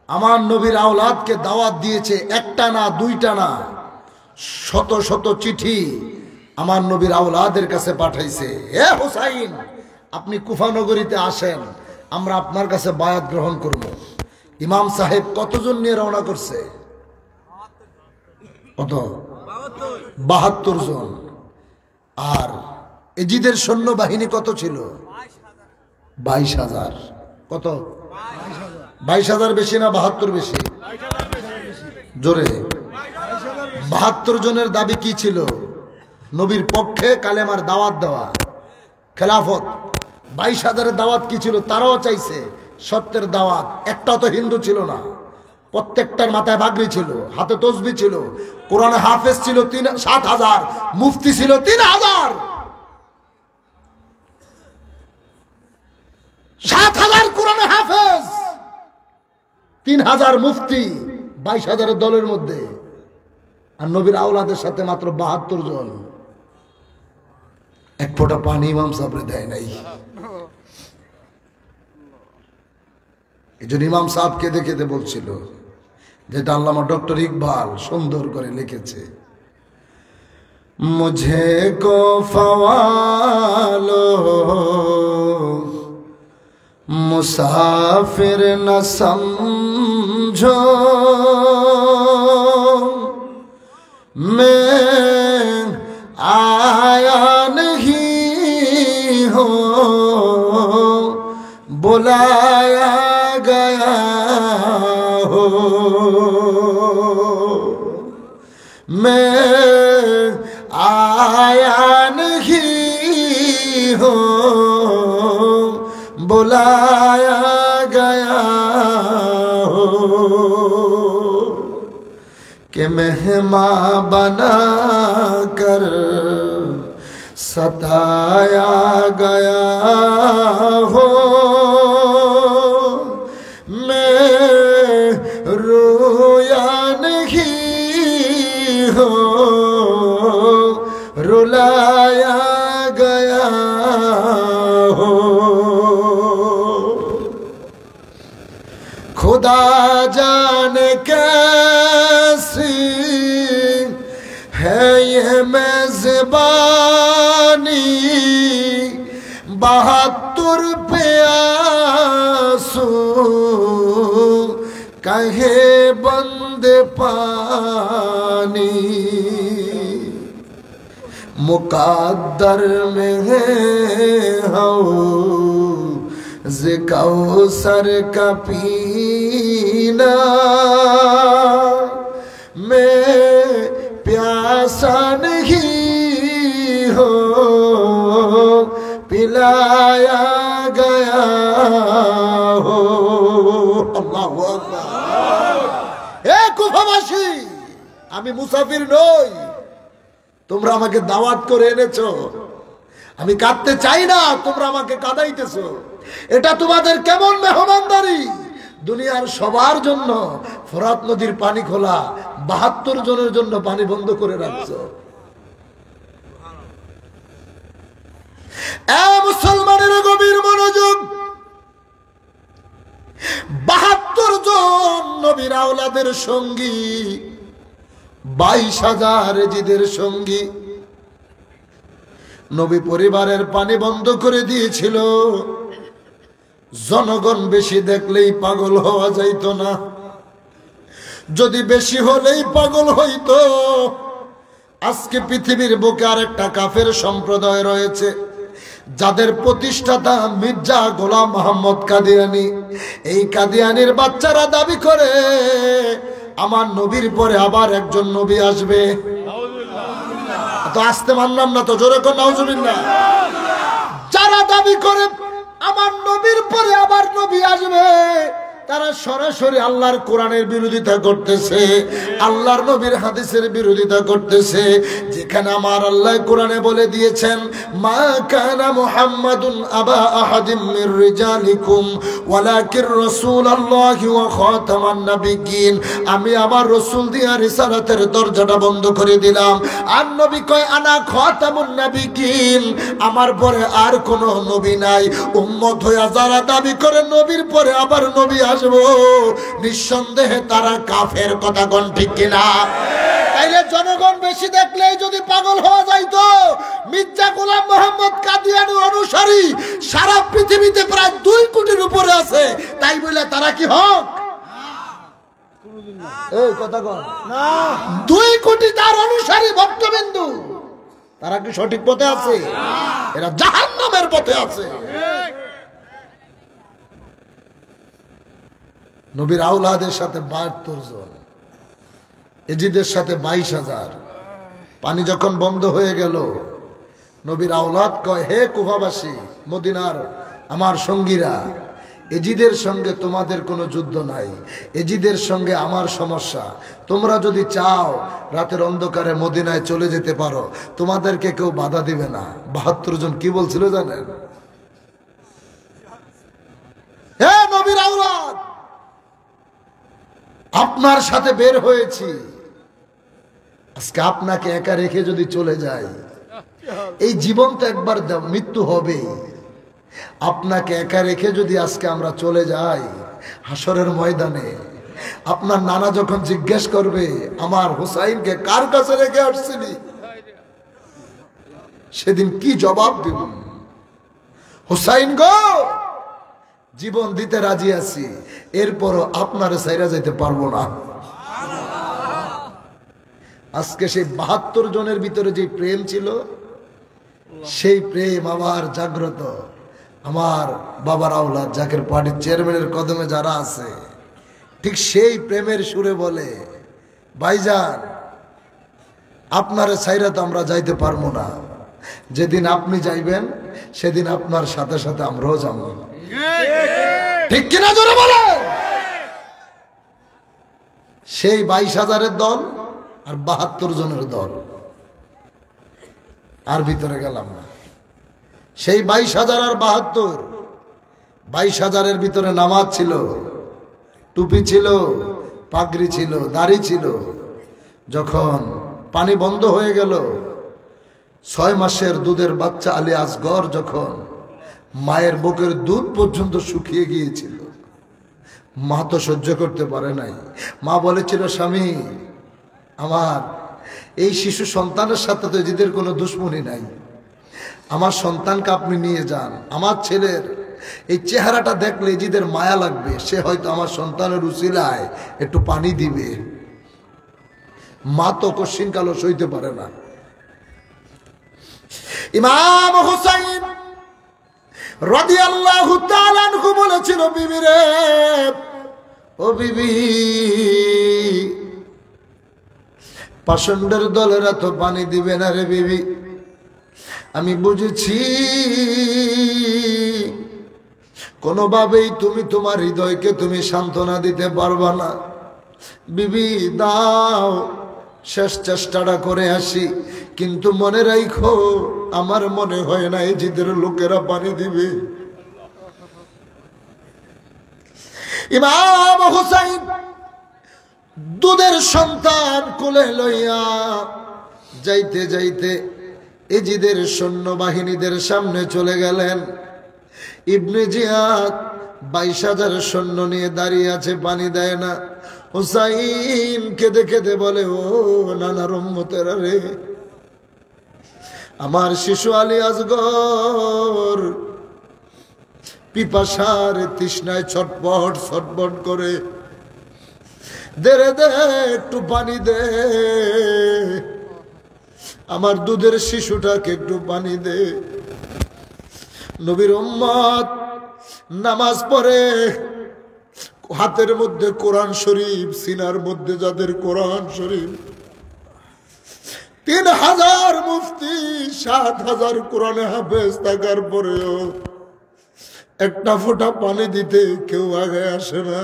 আমার নবীর আওলাদকে দাওয়াত দিয়েছে। একটা না, দুইটা না, শত শত চিঠি আমার নবীর আওলাদের কাছে পাঠাইছে। হে হুসাইন, আপনি কুফা নগরীতে আসেন, আমরা আপনার কাছে বায়াত গ্রহণ করব। ইমাম সাহেব কতজন নিয়ে রওনা করছে? কত? 72 জন। আর এজিদের সৈন্যবাহিনী কত ছিল? 22,000। কত? 22,000 বেশি না 72 বেশি? জোরে। 72 জনের দাবি কি ছিল? নবীর পক্ষে কালেমার দাওয়াত দেওয়া, খেলাফত। 22,000-এর দাওয়াত কি ছিল? তারাও চাইছে সত্যের দাওয়াত। একটাও তো হিন্দু ছিল না, প্রত্যেকটার মাথায় পাগড়ি ছিল, হাতে তসবি ছিল, কোরআনে হাফেজ ছিল 7,000, মুফতি ছিল 3,000। 7,000 কোরআনে হাফেজ, 3,000 মুফতি 22,000-এর দলের মধ্যে। আর নবীর আওলাদের সাথে মাত্র 72 জন। এক ফোঁটা পানি ইমাম সাহেবরে দেয় নাই। এই জন্য ইমাম সাহেব কেঁদে কেঁদে বলছিল, যেটা আল্লামা ডক্টর ইকবাল সুন্দর করে লিখেছে, মুঝে কো ফওয়ালো মুসাফির না সমঝো, मैं आया नहीं हो बुलाया गया हो, मैं आया नहीं हो बुलाया गया हो, कि मेहमान बना कर सताया गया हो, मैं कैसी है ये मेजबानी 72 पे आंसू कहे बंद पानी मुकद्दर में है कौसर का पीना मैं प्यासा नहीं हो पिलाया गया हो। अल्लाहु আকবার। এ কুফাবাসী, আমি মুসাফির নই, তোমরা আমাকে দাওয়াত করে এনেছো। আমি কাঁদতে চাই না, তোমরা আমাকে কাঁদাইতেছো। এটা তোমাদের কেমন মেহমানদারি? দুনিয়ার সবার জন্য ফোরাত নদীর পানি খোলা, 72 জনের জন্য পানি বন্ধ করে রাখছো। মুসলমানের গভীর মনোযোগ। 72 জন নবীর আওলাদের সঙ্গী, 22,000 এজিদের সঙ্গী। নবী পরিবারের পানি বন্ধ করে দিয়েছিল। জনগণ বেশি দেখলেই পাগল হওয়া যাইত না, যদি বেশি হলেই পাগল হইতো। আজকে পৃথিবীর বুকে আর একটা কাফের সম্প্রদায় রয়েছে, যাদের প্রতিষ্ঠাতা মির্জা গোলাম মোহাম্মদ কাদিয়ানি। এই কাদিয়ানির বাচ্চারা দাবি করে আমার নবীর পরে আবার একজন নবী আসবে। তো আসতে মানলাম না, তো জোরে কোন নাউজুবিল্লাহ। যারা দাবি করে আমার নবীর পরে আবার নবী আসবে, তারা সরাসরি আল্লাহর কোরআনের বিরোধিতা করতেছে, আল্লাহর নবীর হাদিসের বিরোধিতা করতেছে। যেখানে আমার আল্লাহ কোরআনে বলে দিয়েছেন, মা কানা মুহাম্মাদুন আবা আহাদিম মির রিজালিকুম ওয়ালাকির রাসূলুল্লাহি ওয়া খাতামান নাবিয়্যিন। আমি আমার রাসূল দিয়া রিসালাতের দরজাটা বন্ধ করে দিলাম। আর নবী কয় আনা খাতামুন নাবিয়্যিন, আমার পরে আর কোনো নবী নাই। উম্মত হইয়া যারা দাবি করে নবীর পরে আবার নবী আসবো, নিঃসন্দেহে তারা কাফের। কথা কোন ঠিক কিনা? তাইলে জনগণ বেশি দেখলেই যদি পাগল হওয়া যাইতো, মির্জা গোলাম মোহাম্মদ কাদিয়ানি অনুসারী সারা পৃথিবীতে প্রায় 2 কোটির উপরে আছে, তাই বলে তারা কি হক? এই কথা কোন না, 2 কোটি তার অনুসারী ভক্তবিন্দু, তারা কি সঠিক পথে আছে? এরা জাহান্নামের পথে আছে। নবীর আওলাদের সাথে 72 জন, এজিদের সাথে 22,000। পানি যখন বন্ধ হয়ে গেল, নবীর আওলাদ কয়, হে কুফাবাসী, মদিনার আমার সঙ্গীরা, এজিদের সঙ্গে তোমাদের কোনো যুদ্ধ নাই, এজিদের সঙ্গে আমার সমস্যা। তোমরা যদি চাও রাতের অন্ধকারে মদিনায় চলে যেতে পারো, তোমাদেরকে কেউ বাধা দিবে না। 72 জন কি বলছিল জানেন? হে নবীর আওলাদ, আপনার সাথে বের হয়েছি, আজকে আপনাকে একা রেখে যদি চলে যাই, এই জীবন তো একবার মৃত্যু হবে। আপনাকে একা রেখে যদি আজকে আমরা চলে যাই হাসরের ময়দানে, আপনার নানা যখন জিজ্ঞেস করবে আমার হুসাইনকে কার কাছে রেখে আসছিলি, সেদিন কি জবাব দিব? হুসাইন গো, জীবন দিতে রাজি আছি, এরপরও আপনারে ছাইরা যাইতে পারবো না। আজকে সেই 72 জনের ভিতরে যে প্রেম ছিল, সেই প্রেম আবার জাগ্রত। আমার বাবার আওলাদ জাকের পার্টির চেয়ারম্যানের কদমে যারা আছে, ঠিক সেই প্রেমের সুরে বলে, ভাইজান আপনারে ছাইরা তো আমরা যাইতে পারবো না, যেদিন আপনি যাইবেন সেদিন আপনার সাথে সাথে আমরাও যাবো। ঠিক কিনা জোরে বলে? সেই 22,000-এর দল আর 72 জনের দল, আর ভিতরে গেলাম না। সেই 22,000 আর 72, 22,000-এর ভিতরে নামাজ ছিল, টুপি ছিল, পাগড়ি ছিল, দাড়ি ছিল। যখন পানি বন্ধ হয়ে গেল, 6 মাসের দুধের বাচ্চা আলী আসগর যখন মায়ের বুকের দুধ পর্যন্ত শুকিয়ে গিয়েছিল, মা তো সহ্য করতে পারে নাই। মা বলেছিল, স্বামী আমার এই শিশু সন্তানের সাথে তো এজিদের কোনো দুশ্মনী নাই, আমার সন্তানকে আপনি নিয়ে যান, আমার ছেলের এই চেহারাটা দেখলে এজিদের মায়া লাগবে, সে হয়তো আমার সন্তানের উসিলায় একটু পানি দিবে। মা তো কশিন কালো সইতে পারে না। ইমাম হুসাইন রাদিয়াল্লাহু তাআলা আনহু বলেছিল, বিবি রে, ও বিবি, পাষণ্ডের দলেরা তো পানি দিবে না রে বিবি, আমি বুঝেছি কোনোভাবেই তুমি তোমার হৃদয়কে তুমি সান্ত্বনা দিতে পারবা না। বিবি দাও, শেষ চেষ্টাটা করে আসি, কিন্তু মনে রাখো আমার মনে হয় না এজিদের লোকেরা পানি দিবে। ইমাম হুসাইন দুধের সন্তান কোলে লইয়া যাইতে যাইতে এজিদের সৈন্যবাহিনীদের সামনে চলে গেলেন। ইবনে জিয়াদ 22,000 সৈন্য নিয়ে দাঁড়িয়ে আছে, পানি দেয় না। হুসাইন কেঁদে কেঁদে বলে, ও নানার উম্মতেরা রে, আমার শিশু আলী আসগর পিপাসার তৃষ্ণায় ছটপট ছটপট করে, দে রে দে, একটু পানি দে, আমার দুধের শিশুটাকে একটু পানি দে। নবীর উম্মত নামাজ পড়ে, হাতের মধ্যে কোরআন শরীফ, সিনার মধ্যে যাদের কোরআন শরীফ, 3000 মুফতি, 7000 কোরআনে হাফেজ থাকার পরেও একটা ফোঁটা পানি দিতে কেউ আগে আসে না।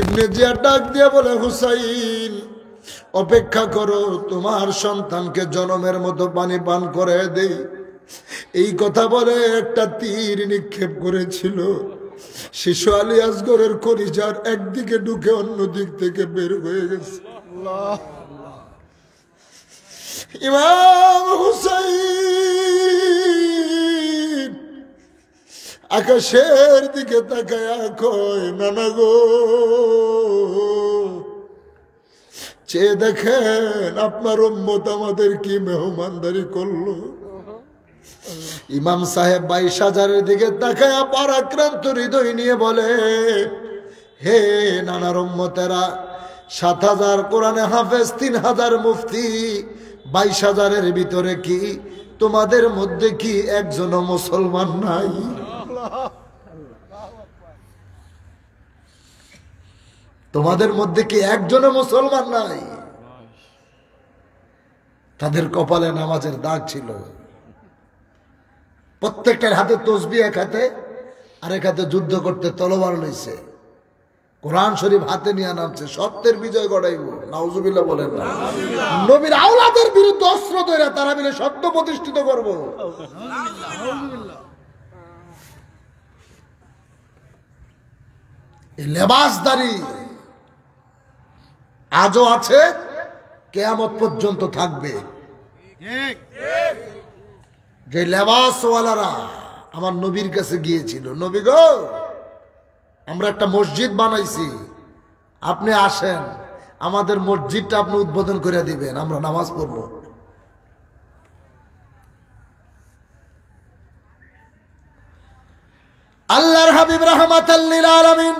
ইবনে জিয়াদ ডাক দিয়ে বলে, হুসাইন অপেক্ষা করো, তোমার সন্তানকে জনমের মতো পানি পান করে দেই। এই কথা বলে একটা তীর নিক্ষেপ করেছিল। শিশু আলী আসগরের কলিজার একদিকে ঢুকে অন্য দিক থেকে বের হয়ে গেছে। ইমাম হুসাইন আকাশের দিকে তাকায়া কয়, নানা গো, চেয়ে দেখেন আপনার উম্মত আমাদের কি মেহমানদারি করলো। ইমাম সাহেব 22,000-এর দিকে তাকায়া পরাক্রান্ত হৃদয় নিয়ে বলে, হে নানার উম্মতেরা, 7,000 কোরআনে হাফেজ, 3,000 মুফতি, 22,000-এর ভিতরে কি তোমাদের মধ্যে কি একজনও মুসলমান নাই? তোমাদের মধ্যে কি একজনও মুসলমান নাই? তাদের কপালে নামাজের দাগ ছিল। প্রত্যেকটার হাতে তসবিহ, এক হাতে, আরেক হাতে যুদ্ধ করতে তলোয়ার লইছে, কোরআন শরীফ হাতে নিয়ে নামছে, সত্যের বিজয় গড়াইব। নাউজুবিল্লাহ বলেন না? নবীর আওলাদের বিরুদ্ধে অস্ত্র ধরে তারা মিলে সত্য প্রতিষ্ঠিত করব। এই লেবাসদারি আজও আছে, কিয়ামত পর্যন্ত থাকবে। যে লেবাসওয়ালারা আমার নবীর কাছে গিয়েছিল, নবী গো, আমরা একটা মসজিদ বানাইছি, আপনি আসেন, আমাদের মসজিদটা আপনি উদ্বোধন করে দিবেন, আমরা নামাজ পড়ব। আল্লাহর হাবিব রাহমাতাল লিল আলামিন,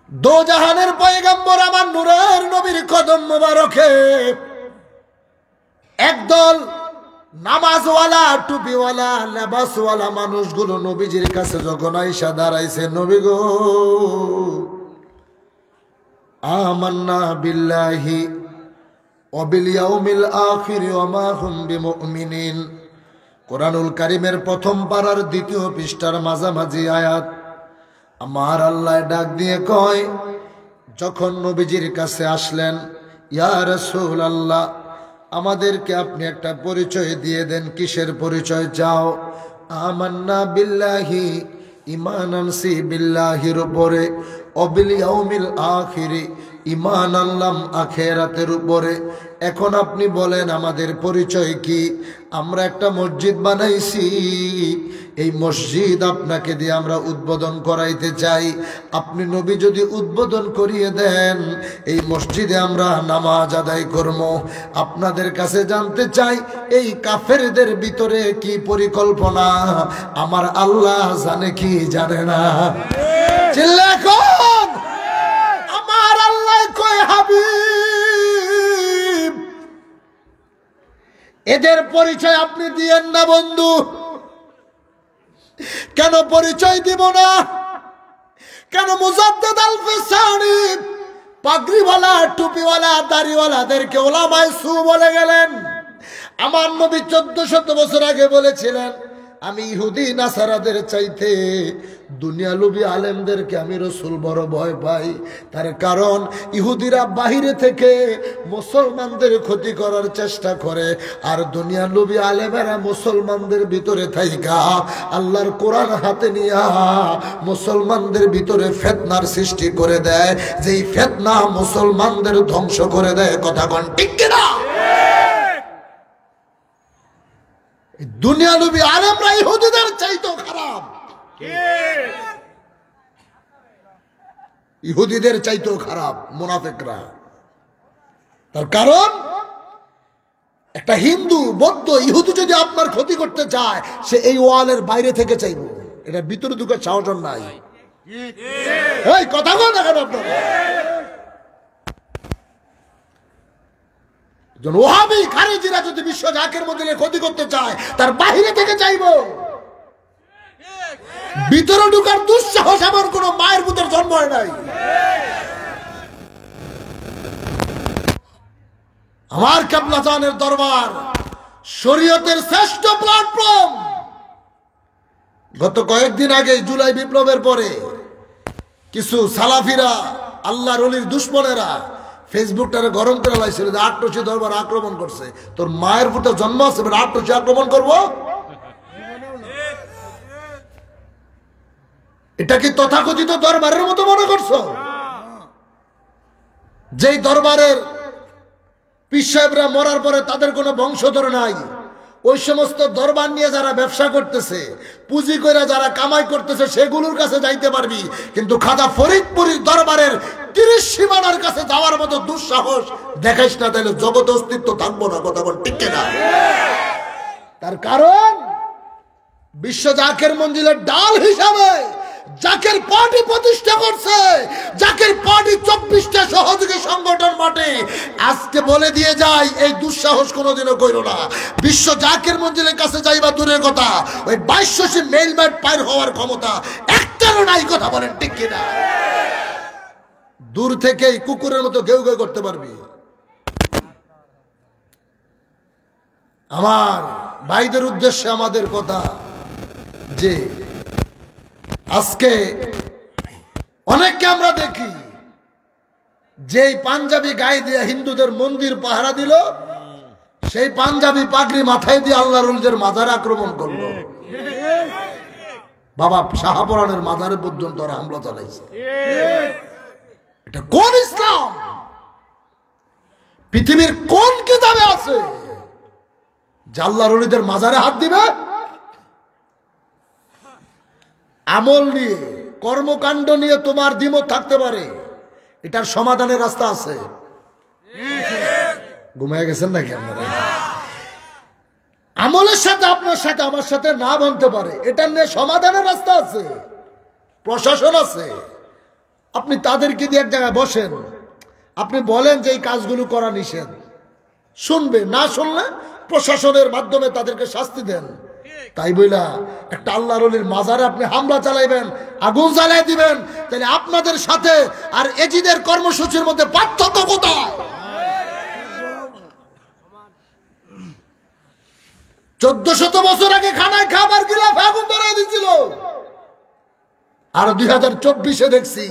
দো জাহানের পয়গম্বর আমার নূরের নবীর কদম মোবারকে একদল নামাজওয়ালা, টুপিওয়ালা, লেবাসওয়ালা মানুষগুলো নবীজির কাছে যখন আইসা দাঁড়াইছে, নবী গো, আমান্না বিল্লাহি ওয়া বিল ইয়াউমিল আখির ওয়া মা হুম বিমুমিনিন। কোরআনুল কারীমের প্রথম পারার 2য় পৃষ্ঠার মাঝামাঝি আয়াত। আমার আল্লাহ ডাক দিয়ে কয়, যখন নবীজির কাছে আসলেন, ইয়া রাসূলুল্লাহ, আমাদেরকে আপনি একটা পরিচয় দিয়ে দেন। কিসের পরিচয় চাও? আমান্না বিল্লাহি, ঈমান আনছি বিল্লাহির উপরে, অবিল ইয়াউমিল আখিরি, ঈমান আনলাম আখিরাতের উপরে। এখন আপনি বলেন আমাদের পরিচয় কি? আমরা একটা মসজিদ বানাইছি, এই মসজিদ আপনাকে দিয়ে আমরা উদ্বোধন করাইতে চাই। আপনি নবী যদি উদ্বোধন করিয়ে দেন, এই মসজিদে আমরা নামাজ আদায় করব। আপনাদের কাছে জানতে চাই এই কাফেরদের ভিতরে কি পরিকল্পনা, আমার আল্লাহ জানে কি জানে না? চিল্লা কোন আমার আল্লাহ কয় হাবিব, এদের পরিচয় আপনি দিয়েন না বন্ধু। কেন পরিচয় দিব না? কেন মুজাদ্দিদ আল ফিসানি পাগড়িওয়ালা টুপিওয়ালা দাড়িওয়ালাদেরকে ওলামায়ে সু বলে গেলেন? আমার নবী 1400 বছর আগে বলেছিলেন, আমি ইহুদি নাসারাদের চাইতে দুনিয়ালুবী আলেমদেরকে আমি রসুল বড় ভয় পাই। তার কারণ ইহুদিরা বাহিরে থেকে মুসলমানদের ক্ষতি করার চেষ্টা করে, আর দুনিয়ালুবী আলেমেরা মুসলমানদের ভিতরে থাইকা আল্লাহর কোরআন হাতে নিয়া মুসলমানদের ভিতরে ফিতনার সৃষ্টি করে দেয়, যেই ফিতনা মুসলমানদের ধ্বংস করে দেয়। কথা কোন ঠিক কিনা? দুনিয়ালুবী আলেমরা ইহুদিদের চাইতেও খারাপ, ইহুদিদের চাইতেও খারাপ মুনাফিকরা। তার কারণ একটা হিন্দু, বৌদ্ধ, ইহুদি যদি আপনার ক্ষতি করতে চায়, সে এই ওয়ালের বাইরে থেকে চাইবে, এটা ভিতরে ঢুকার সাহস নাই। এই কথা বল না কেন আপনারা? ওহাবি খারিজিরা যদি বিশ্ব জাকের মধ্যে ক্ষতি করতে চায়, তার বাহিরে থেকে চাইব। ভিতরে ঢুকার দুঃসাহস আমার কোন মায়ের পুত্রের জন্ম হয় নাই। আমার কিবলা জানের দরবার শরীয়তের শ্রেষ্ঠ প্ল্যাটফর্ম। গত কয়েকদিন আগে জুলাই বিপ্লবের পরে কিছু সালাফিরা, আল্লাহর ওলির দুশমনেরা ফেসবুকটারে গরম করে লাইছিল যে আটরশি দরবার আক্রমণ করছে। তোর মায়ের পুত্র জন্ম আছে, আটরশি আক্রমণ করবো? এটা কি তথাকথিত দরবারের মতো মনে করছো? যেই দরবারের পীর সাহেবরা মরার পরে তাদের কোনো বংশধর নাই, ওই সমস্ত দরবার নিয়ে যারা ব্যবসা করতেছে, পুঁজি করে যারা কামাই করতেছে, সেগুলোর কাছে যাইতে পারবি, কিন্তু খাজা ফরিদপুরীর দরবারের 30 সীমানার কাছে যাওয়ার মতো দুঃসাহস দেখাইস না, তাহলে জগৎ অস্তিত্ব থাকবো না। কথা বল ঠিক না? তার কারণ বিশ্ব জাকের মঞ্জিলের ডাল হিসাবে জাকের পার্টি প্রতিষ্ঠা করছে, জাকের পার্টি 24টা সহযোগী সংগঠন মাঠে। আজকে বলে দিয়ে যায়, এই দুঃসাহস কোনোদিনও কইরো না। বিশ্ব জাকের মঞ্জিলের কাছে যাইবা দূরের কথা, ওই 2200 মেইল ম্যাট পার হওয়ার ক্ষমতা একটারও নাই। কথা বলেন ঠিক কিনা? দূর থেকেই কুকুরের মতো গেউ গেউ করতে পারবি। আমার ভাইদের উদ্দেশ্যে আমাদের কথা যে আজকে অনেককে আমরা দেখি যেই পাঞ্জাবি গায়ে দিয়ে হিন্দুদের মন্দির পাহারা দিল, সেই পাঞ্জাবি পাগড়ি মাথায় দিয়ে আল্লাহর ওলিদের মাজারে আক্রমণ করলো। বাবা শাহপুরানের মাজারে পর্যন্ত ওরা হামলা চালাইছে। এটা কোন ইসলাম? পৃথিবীর কোন কিতাবে আছে যে আল্লাহর ওলিদের মাজারে হাত দিবে? আমল নিয়ে, কর্মকাণ্ড নিয়ে তোমার দ্বিমত থাকতে পারে, এটার সমাধানের রাস্তা আছে। ঘুমিয়ে গেছেন নাকি আপনারা? আমলের সাথে আপনার সাথে আমার সাথে না বলতে পারে, এটা নিয়ে সমাধানের রাস্তা আছে, প্রশাসন আছে। আপনি তাদেরকে দিয়ে এক জায়গায় বসেন, আপনি বলেন যে এই কাজগুলো করা নিষেধ, শুনবে, না শুনলে প্রশাসনের মাধ্যমে তাদেরকে শাস্তি দেন। তাই বইলা একটা আল্লাহর ওলির মাজারে আপনি হামলা চালাইবেন, আগুন জ্বালাই দিবেন, তাহলে আপনাদের সাথে আর এজিদের কর্মসূচির মধ্যে পার্থক্য কোথায়? 1400 বছর আগে খানায় খাবার গিলাফে আগুন ধরাই দিয়েছিল, আর 2024-এ দেখছি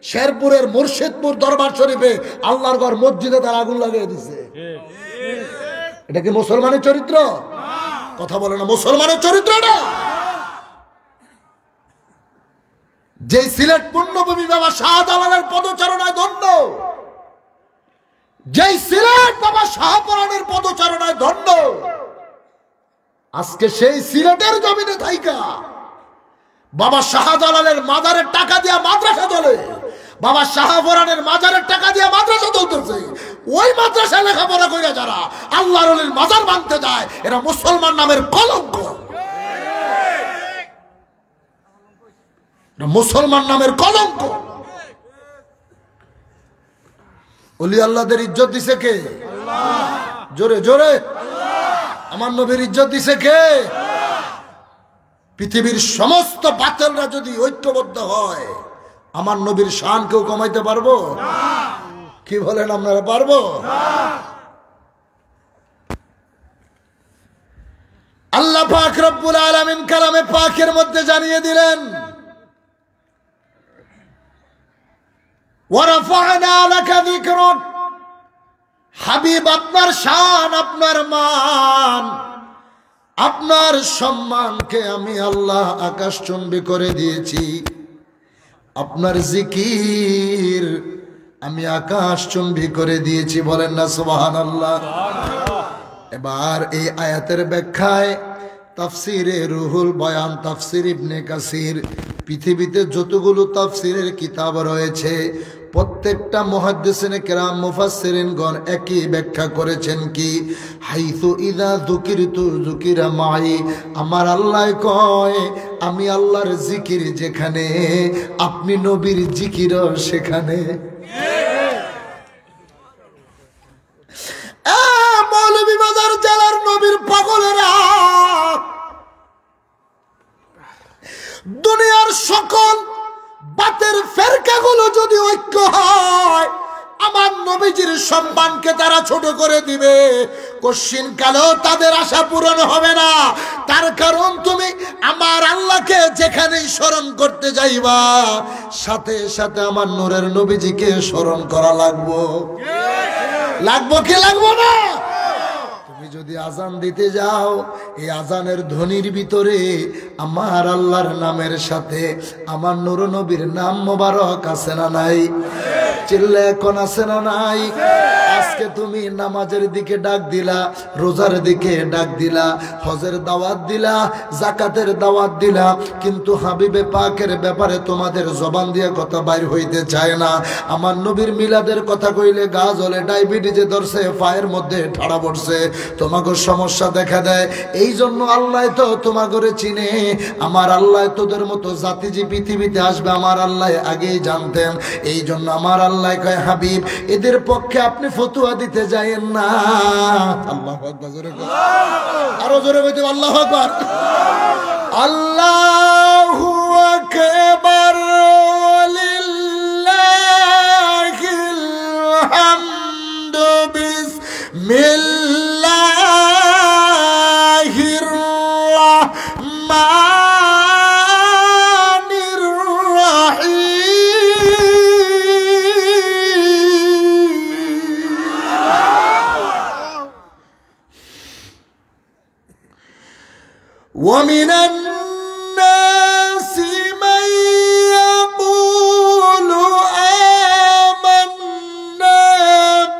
শেরপুরের মুর্শিদপুর দরবার শরীফে আল্লাহর ঘর মসজিদে তার আগুন লাগিয়ে দিছে। এটা কি মুসলমানের চরিত্র? কথা বলে না, মুসলমানের চরিত্র না। যে সিলেট পুণ্যভূমি বাবা শাহজালালের পদচারণায় ধন্য, যেই সিলেট বাবা শাহপরানের পদচারণায় ধন্য, আজকে সেই সিলেটের জমিনে থাইকা বাবা শাহজালালের মাজারের টাকা দিয়া মাদ্রাসা চলে, বাবা শাহপরানের মাজারের টাকা দিয়া মাদ্রাসা চলতেছে। ওই মাদ্রাসায় লেখাপড়া করে যারা আল্লাহর ওলির মাজার ভাঙতে যায়, এরা মুসলমান নামের কলঙ্ক, মুসলমান নামের কলঙ্ক। ওলি আল্লাহদের ইজ্জত দিছে কে? জোরে জোরে আমার নবীর ইজ্জত দিছে কে? পৃথিবীর সমস্ত বাতিলরা যদি ঐক্যবদ্ধ হয়, আমার নবীর শান কেউ কমাইতে পারবো? কি বলেন আপনারা, পারবো? আল্লাহ পাক রব্বুল আলামিন কালামে পাকের মধ্যে জানিয়ে দিলেন, ওয়ারাফা'না লাকা যিকরাক, হাবিব আপনার শান, আপনার মান, আপনার সম্মানকে আমি আল্লাহ আকাশচুম্বী করে দিয়েছি। আপনার জিকির আমি আকাশচুম্বী করে দিয়েছি। বলেন না সুবহানাল্লাহ। এবার এই আয়াতের ব্যাখ্যায় তাফসিরে রুহুল বয়ান, তাফসির ইবনে কাসির, পৃথিবীতে যতগুলো তাফসিরের কিতাব রয়েছে প্রত্যেকটা মুহাদ্দিসিনে কেরাম মুফাসসিরিনগণ একই ব্যাখ্যা করেছেন কি, হাইসু ইযা যুকিরতু যুকিরা মাই, আমার আল্লাহ কয় আমি আল্লাহর জিকির যেখানে, আপনি নবীর জিকিরও সেখানে। মৌলভীবাজার জেলার নবীর পাগলেরা, দুনিয়ার সকল বাতের ফেরকাগুলো যদি ঐক্য হয়, আমার নবীজির সম্মানকে তারা ছোট করে দিবে, কশিন কালেও তাদের আশা পূরণ হবে না। তার কারণ তুমি আমার আল্লাহকে যেখানেই স্মরণ করতে যাইবা, সাথে সাথে আমার নূরের নবীজিকে স্মরণ করা লাগবো। লাগবো কি লাগবো না? তুমি যদি আজান দিতে যাও, এই আজানের ধ্বনির ভিতরে আমার আল্লাহর নামের সাথে আমার নূর নবীর নাম মোবারক আছে না নাই? চিল্লা এখন আছে না নাই? আজকে তুমি নামাজের দিকে ডাক দিলা, রোজার দিকে ডাক দিলা, হজের দাওয়াত দিলা, জাকাতের দাওয়াত দিলা, কিন্তু হাবিবে পাকের ব্যাপারে তোমাদের জবান দিয়ে কথা বাইর হইতে চায় না। আমার নবীর মিলাদের কথা কইলে গা জ্বলে, ডায়াবেটিসে ধরছে, পায়ের মধ্যে ঠাড়া পড়ছে, তোমাকে সমস্যা দেখা দেয়। এই জন্য আল্লাহ তো তোমাকে চিনে। আমার আল্লাহ তোদের মতো জাতি যে পৃথিবীতে আসবে আমার আল্লাহ আগেই জানতেন। এই জন্য আমার আল্লাহ কয়, হাবিব এদের পক্ষে আপনি ফতুয়া দিতে যায়েন না। আল্লাহু আকবার, জোরে কর, আরো জোরে বলতে আল্লাহু আকবার। আল্লাহু আকবার, লিল্লাহিল হামদু, বিসমিল্লাহির রাহমানির রহিম। ومن الناس من يقول آمنا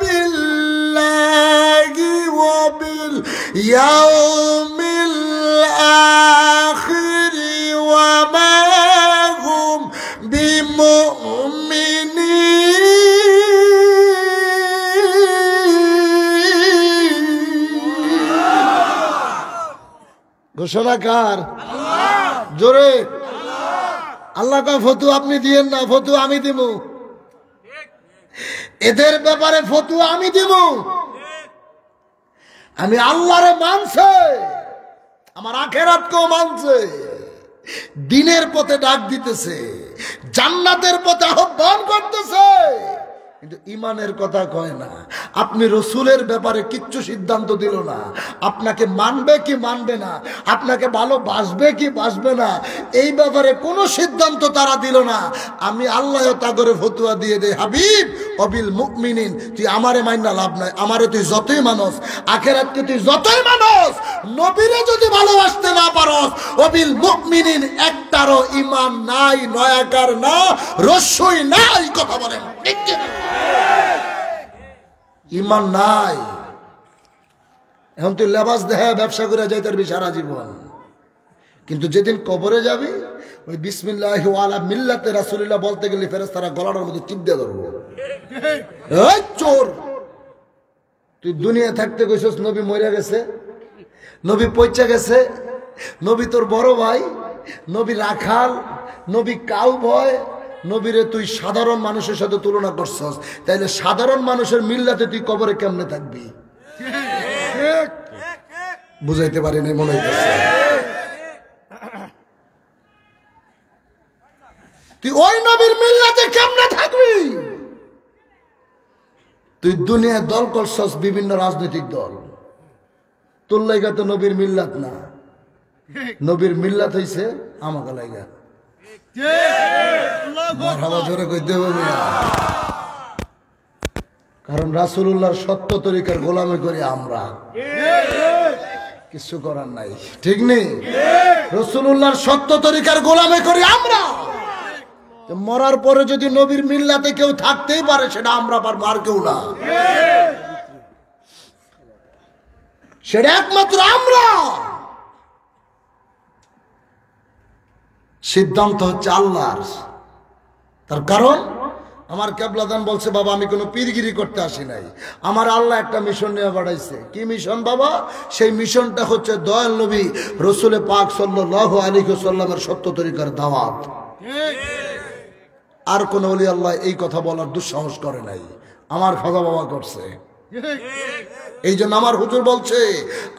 بالله وباليوم الآخر وما هم بمؤمنين। ঘোষণাকার জোরে আল্লাহ কা ফতুয়া আপনি দিয়েন না, ফতুয়া আমি দিব। এদের ব্যাপারে ফতুয়া আমি দিব। আমি আল্লাহরে মানছে, আমার আখেরাতকেও মানছে, দিনের পথে ডাক দিতেছে, জান্নাতের পথে আহ্বান করতেছে, কিন্তু ইমানের কথা কয় না। আপনি রসুলের ব্যাপারে কিচ্ছু সিদ্ধান্ত দিল না, আপনাকে মানবে কি মানবে না, আপনাকে ভালোবাসবে কি বাসবে না, এই ব্যাপারে কোনো সিদ্ধান্ত তারা দিল না। আমি আল্লাহ তা করে ফতুয়া দিয়ে দেয়, হাবিব অবিল মুমিনিন, তুই আমারে মাইনা লাভ নাই, আমারে তুই যতই মানুষ, আখেরাতকে তুই যতই মানুষ, নবীরে যদি ভালোবাসতে না পারো, ওবিল মুমিনিন একটারও ঈমান নাই, নয়াকার না, রসই নাই, কথা বলেন ঠিক কি না? ঈমান নাই। এখন তুই লেবাস দেহে ব্যবসা করে যাই তার সারা জীবন, কিন্তু যেদিন কবরে যাবি ওই বিসমিল্লাহি ওয়ালা মিল্লাতে রাসূলুল্লাহ বলতে গেলে ফেরেশতারা গলার মধ্যে টিপ দিয়ে ধরবো। এই চোর, তুই দুনিয়া থাকতে কইছস নবী মরে গেছে, নবী পয়চা গেছে, নবী তোর বড় ভাই, নবী রাখাল, নবী কাউ ভয়, নবীরে তুই সাধারণ মানুষের সাথে তুলনা করছস, তাইলে সাধারণ মানুষের মিল্লাতে তুই কবরে কেমনে থাকবি? বুঝাইতে পারিনি মনে হইতেছে। তুই ওই নবীর মিল্লাতে কেমনে থাকবি? তুই দুনিয়ায় দল করছস, বিভিন্ন রাজনৈতিক দল, তোর লাইগা তো নবীর মিল্লাত না, নবীর মিল্লাত হইছে আমাকে লাইগা। জোরে কইতে হবে না, কারণ রাসূলুল্লাহর সত্য তরিকার গোলামি করি আমরা, কিছু করার নাই, ঠিক নেই? রাসূলুল্লাহর সত্য তরিকার গোলামি করি আমরা। মরার পরে যদি নবীর মিল্লাতে কেউ থাকতেই পারে, সেটা আমরা পারবো, আর কেউ না, সেটা একমাত্র আমরা। সিদ্ধান্ত হচ্ছে আল্লাহর। তার কারণ আমার কেবলাদান বলছে, বাবা আমি কোনো পীরগিরি করতে আসি নাই, আমার আল্লাহ একটা মিশন নিয়ে বাড়াইছে। কি মিশন বাবা? সেই মিশনটা হচ্ছে দয়াল নবী রাসূল পাক সাল্লাল্লাহু আলাইহি ওয়াসাল্লামের সত্য তরিকার দাওয়াত। আর কোন ওলি আল্লাহ এই কথা বলার দুঃসাহস করে নাই, আমার খাজা বাবা করছে। এই জন্য আমার হুজুর বলছে,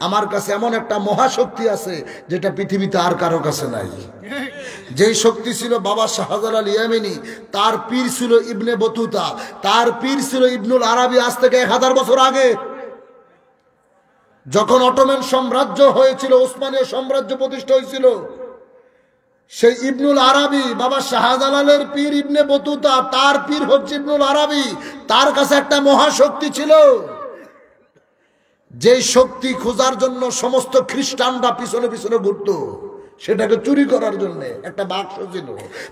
আমার কাছে এমন একটা মহাশক্তি আছে যেটা পৃথিবীতে আর কারো কাছে নাই। যেই শক্তি ছিল বাবা শাহজালাল ইয়ামিনী, তার পীর ছিল ইবনে বতুতা, তার পীর ছিল ইবনুল আরবি, আজ থেকে 1000 বছর আগে। যখন অটোমান সাম্রাজ্য হয়েছিল, ওসমানীয় সাম্রাজ্য প্রতিষ্ঠা হয়েছিল, সেই ইবনুল আরবি বাবা শাহজালালের পীর ইবনে বতুতা, তার পীর হচ্ছে ইবনুল আরবি, তার কাছে একটা মহাশক্তি ছিল। যে শক্তি খোঁজার জন্য সমস্ত খ্রিস্টানরা পিছনে পিছনে ঘুরত, সেটাকে চুরি করার জন্য একটা বাক্স ছিল।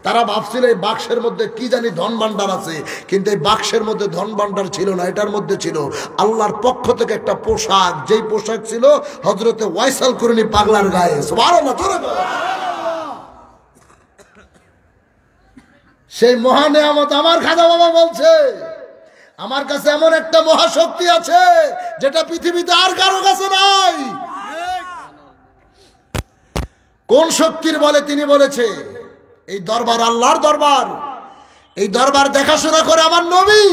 তারা ভাবছিল এই বাক্সের মধ্যে কি জানি ধন ভান্ডার আছে, কিন্তু এই বাক্সের মধ্যে ধন ভান্ডার ছিল না, এটার মধ্যে ছিল আল্লাহর পক্ষ থেকে একটা পোশাক, যেই পোশাক ছিল হযরতে ওয়াইসাল কুরনি পাগলার গায়ে। সুবহানাল্লাহ। সেই মহা নেয়ামত আমার খাজা বাবা বলছে, আমার কাছে এমন একটা মহাশক্তি আছে যেটা পৃথিবীতে আর কারো কাছে নাই। কোন শক্তির বলে? তিনি বলেছে, এই দরবার আল্লাহর দরবার, এই দরবার দেখাশোনা করে আমার নবী,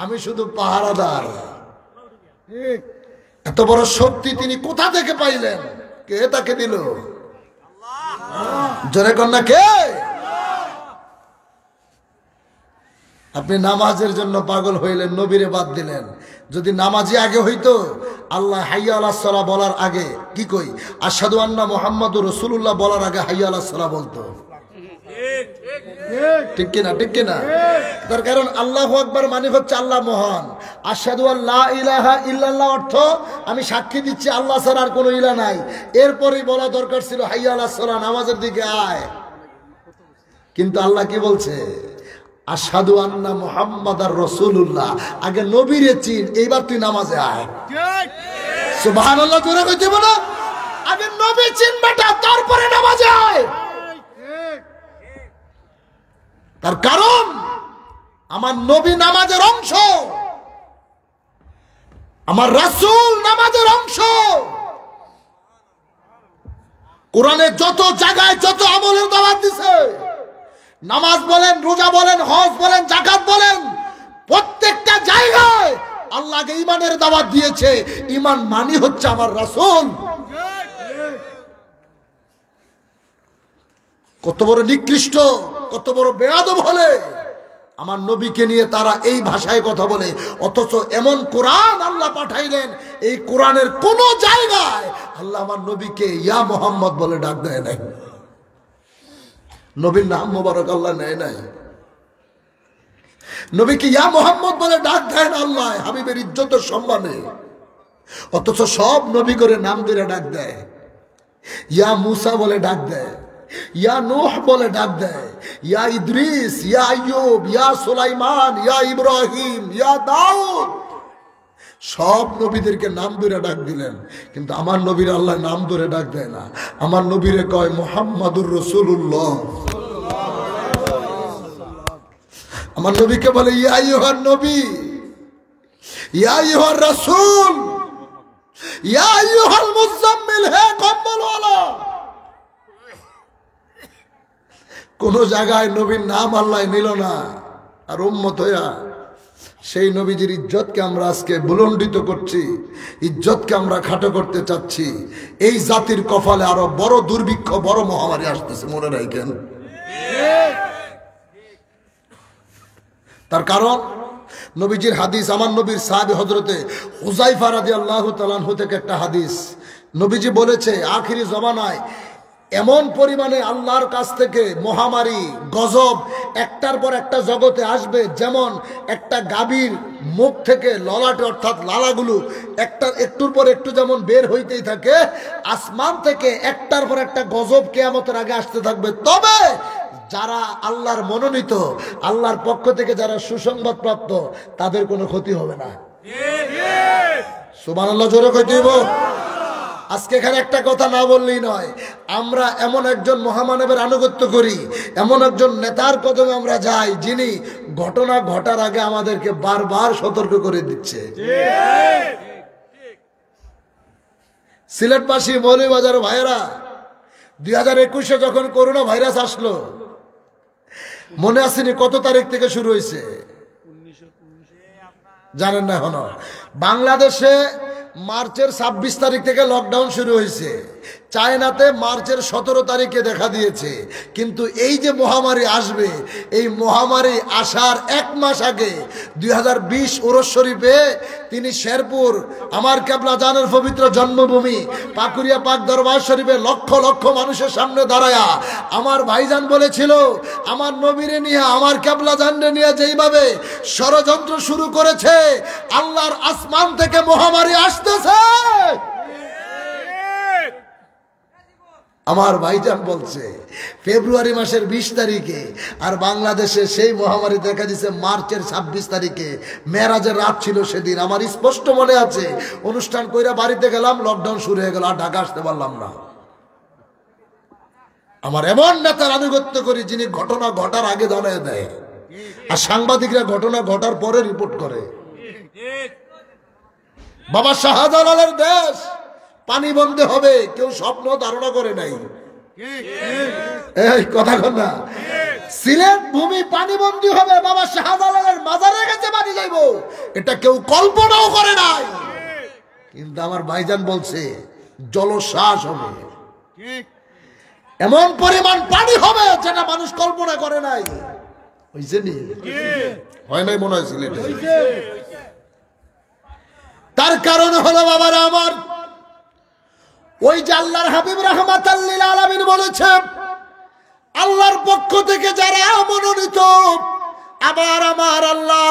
আমি শুধু পাহারাদার। এত বড় শক্তি তিনি কোথা থেকে পাইলেন? কে তাকে দিল? জোরে কন্যা কে? আপনি নামাজের জন্য পাগল হইলেন, নবীরে বাদ দিলেন। যদি নামাজি আগে হইতো, আল্লাহ হাইয়া আলাস সালাহ বলার আগে কি কই, আশহাদু আন্না মুহাম্মাদুর রাসূলুল্লাহ বলার আগে হাইয়া আলাস সালাহ বলতো, ঠিক কিনা? ঠিক কিনা? তার কারণ আল্লাহু আকবার মানে হচ্ছে আল্লাহ মহান। আশহাদু আল্লা ইলাহা ইল্লাল্লাহ অর্থ আমি সাক্ষী দিচ্ছি আল্লাহ ছাড়া আর কোনো ইলাহ নাই। এরপরেই বলা দরকার ছিল হাইয়া আলাস সালাহ, নামাজের দিকে আয়। কিন্তু আল্লাহ কি বলছে? আশহাদু আন্না মুহাম্মাদার রাসূলুল্লাহ, আগে নবীরে চিন, এইবার তুই নামাজে আয়। সুবহানাল্লাহ। জোরে কইতে বলো, আগে নবী চিন বেটা, তারপরে নামাজে আয়। তার কারণ আমার নবী নামাজের অংশ, আমার রাসূল নামাজের অংশ। কোরআনে যত জায়গায় যত আমলের দাওয়াত দিছে, নামাজ বলেন, রোজা বলেন, হজ বলেন, যাকাত বলেন, প্রত্যেকটা জায়গায় আল্লাহকে ঈমানের দাওয়াত দিয়েছে। ঈমান মানি হচ্ছে আমার রাসূল। কত বড় নিকৃষ্ট, কত বড় বেয়াদব হলে আমার নবীকে নিয়ে তারা এই ভাষায় কথা বলে, অথচ এমন কোরআন আল্লাহ পাঠাইলেন, এই কোরআনের কোন জায়গায় আল্লাহ আমার নবীকে ইয়া মুহাম্মদ বলে ডাক দেয় নাই। নবীর নাম মোবারক আল্লাহ নেয় নাই। নবীকে ইয়া মুহাম্মদ বলে ডাক দেন আল্লাহ হাবিবের ইজ্জতের সম্মানে। অথচ সব নবী করে নাম ধরে ডাক দেয়, ইয়া মুসা বলে ডাক দেয়, ইয়া নূহ বলে ডাক দেয়, ইয়া ইদ্রিস, ইয়া আইয়ুব, ইয়া সুলাইমান, ইয়া ইব্রাহিম, ইয়া দাউদ। সব নবীদেরকে নাম ধরে ডাক দিলেন, কিন্তু আমার নবীর আল্লাহ নাম ধরে ডাক দেয় না। আমার নবীরে কয় মুহাম্মাদুর রাসূলুল্লাহ। আমার নবীকে বলে ইয়া আইয়ুহান নবী, ইয়া আইয়ুহার রাসূল, ইয়া আইয়ুহাল মুজাম্মিল, হে কম্বলওয়ালা। কোন জায়গায় নবীর নাম আল্লাহ নিল না। আর উম্মত হইয়া সেই নবীজির ইজ্জতকে আমরা আজকে বুলন্ডিত করছি, ইজ্জতকে আমরা খাটো করতে চাচ্ছি। এই জাতির কপালে আরো বড় দুর্ভিক্ষ, বড় মহামারী আসতেছে, মনে রাখেন। তার কারণ নবীজির হাদিস, আমার নবীর সাহাবী হযরতে হুযায়ফা রাদিয়াল্লাহু তাআলা আনহু থেকে একটা হাদিস, নবীজি বলেছে আখিরি জমানায় এমন পরিমাণে আল্লাহর কাছ থেকে মহামারী, গজব একটার পর একটা জগতে আসবে, যেমন একটা গাভীর মুখ থেকে ললাটে অর্থাৎ লালাগুলো একটুর পর একটু যেমন বের হইতেই থাকে, আসমান থেকে একটার পর একটা গজব কিয়ামতের আগে আসতে থাকবে। তবে যারা আল্লাহর মনোনীত, আল্লাহর পক্ষ থেকে যারা সুসংবাদ প্রাপ্ত, তাদের কোনো ক্ষতি হবে না। সুবহানাল্লাহ, জোরে কইতে হইব। আজকে এখানে একটা কথা না বললেই নয়, আমরা এমন একজন মহামানবের আনুগত্য করি, এমন একজন নেতার কদমে আমরা যাই, যিনি ঘটনা ঘটার আগে আমাদেরকে বারবার সতর্ক করে দিচ্ছে। সিলেটবাসী, মৌলভীবাজার ভাইয়েরা, 2021-এ যখন করোনা ভাইরাস আসলো, মনে আসেনি কত তারিখ থেকে শুরু হয়েছে? জানেন না এখনো? বাংলাদেশে মার্চের 26 তারিখ থেকে লকডাউন শুরু হয়েছে, চায়নাতে মার্চের 17 তারিখে দেখা দিয়েছে। কিন্তু এই যে মহামারী আসবে, এই মহামারী আসার 1 মাস আগে 2020 ওরস শরীফে তিনি শেরপুর, আমার কেবলা জানের পবিত্র জন্মভূমি পাকুড়িয়া পাক দরবার শরীফে লক্ষ লক্ষ মানুষের সামনে দাঁড়ায়া আমার ভাইজান বলেছিল, আমার নবীরে নিয়ে, আমার কেবলা জানরে নিয়ে যেইভাবে ষড়যন্ত্র শুরু করেছে, আল্লাহর আসমান থেকে মহামারী আসতেছে। আমার ভাইজান বলছে ফেব্রুয়ারি মাসের 20 তারিখে, আর বাংলাদেশে সেই মহামারী দেখা দিয়েছে মার্চের 26 তারিখে। মেরাজের রাত ছিল সেদিন, আমার স্পষ্ট মনে আছে। অনুষ্ঠান কইরা বাড়িতে গেলাম, লকডাউন শুরু হয়ে গেল, আর ঢাকা আসতে পারলাম না। আমার এমন নেতার আনুগত্য করি, যিনি ঘটনা ঘটার আগে জানিয়ে দেয়, আর সাংবাদিকরা ঘটনা ঘটার পরে রিপোর্ট করে। বাবা শাহজালালের দেশ পানি বন্ধ হবে, কেউ স্বপ্ন ধারণা করে নাই। এই কথা কন না, সিলেট ভূমি পানিবন্দী হবে, বাবা শাহজালালের মাজারে গেছে পানি যাইব, এটা কেউ কল্পনাও করে নাই। কিন্তু আমার ভাইজান বলছে জলশ্বাস হবে, এমন পরিমাণ পানি হবে যেটা মানুষ কল্পনা করে নাই। হইছে নি? হয় নাই মনে হয় সিলেটে। তার কারণ হলো বাবারা আমার, ওই যে আল্লাহর হাবিব রাহমাতাল লিল আলামিন বলেছে, আল্লাহর পক্ষ থেকে যারা মনোনীত, আবার আমার আল্লাহ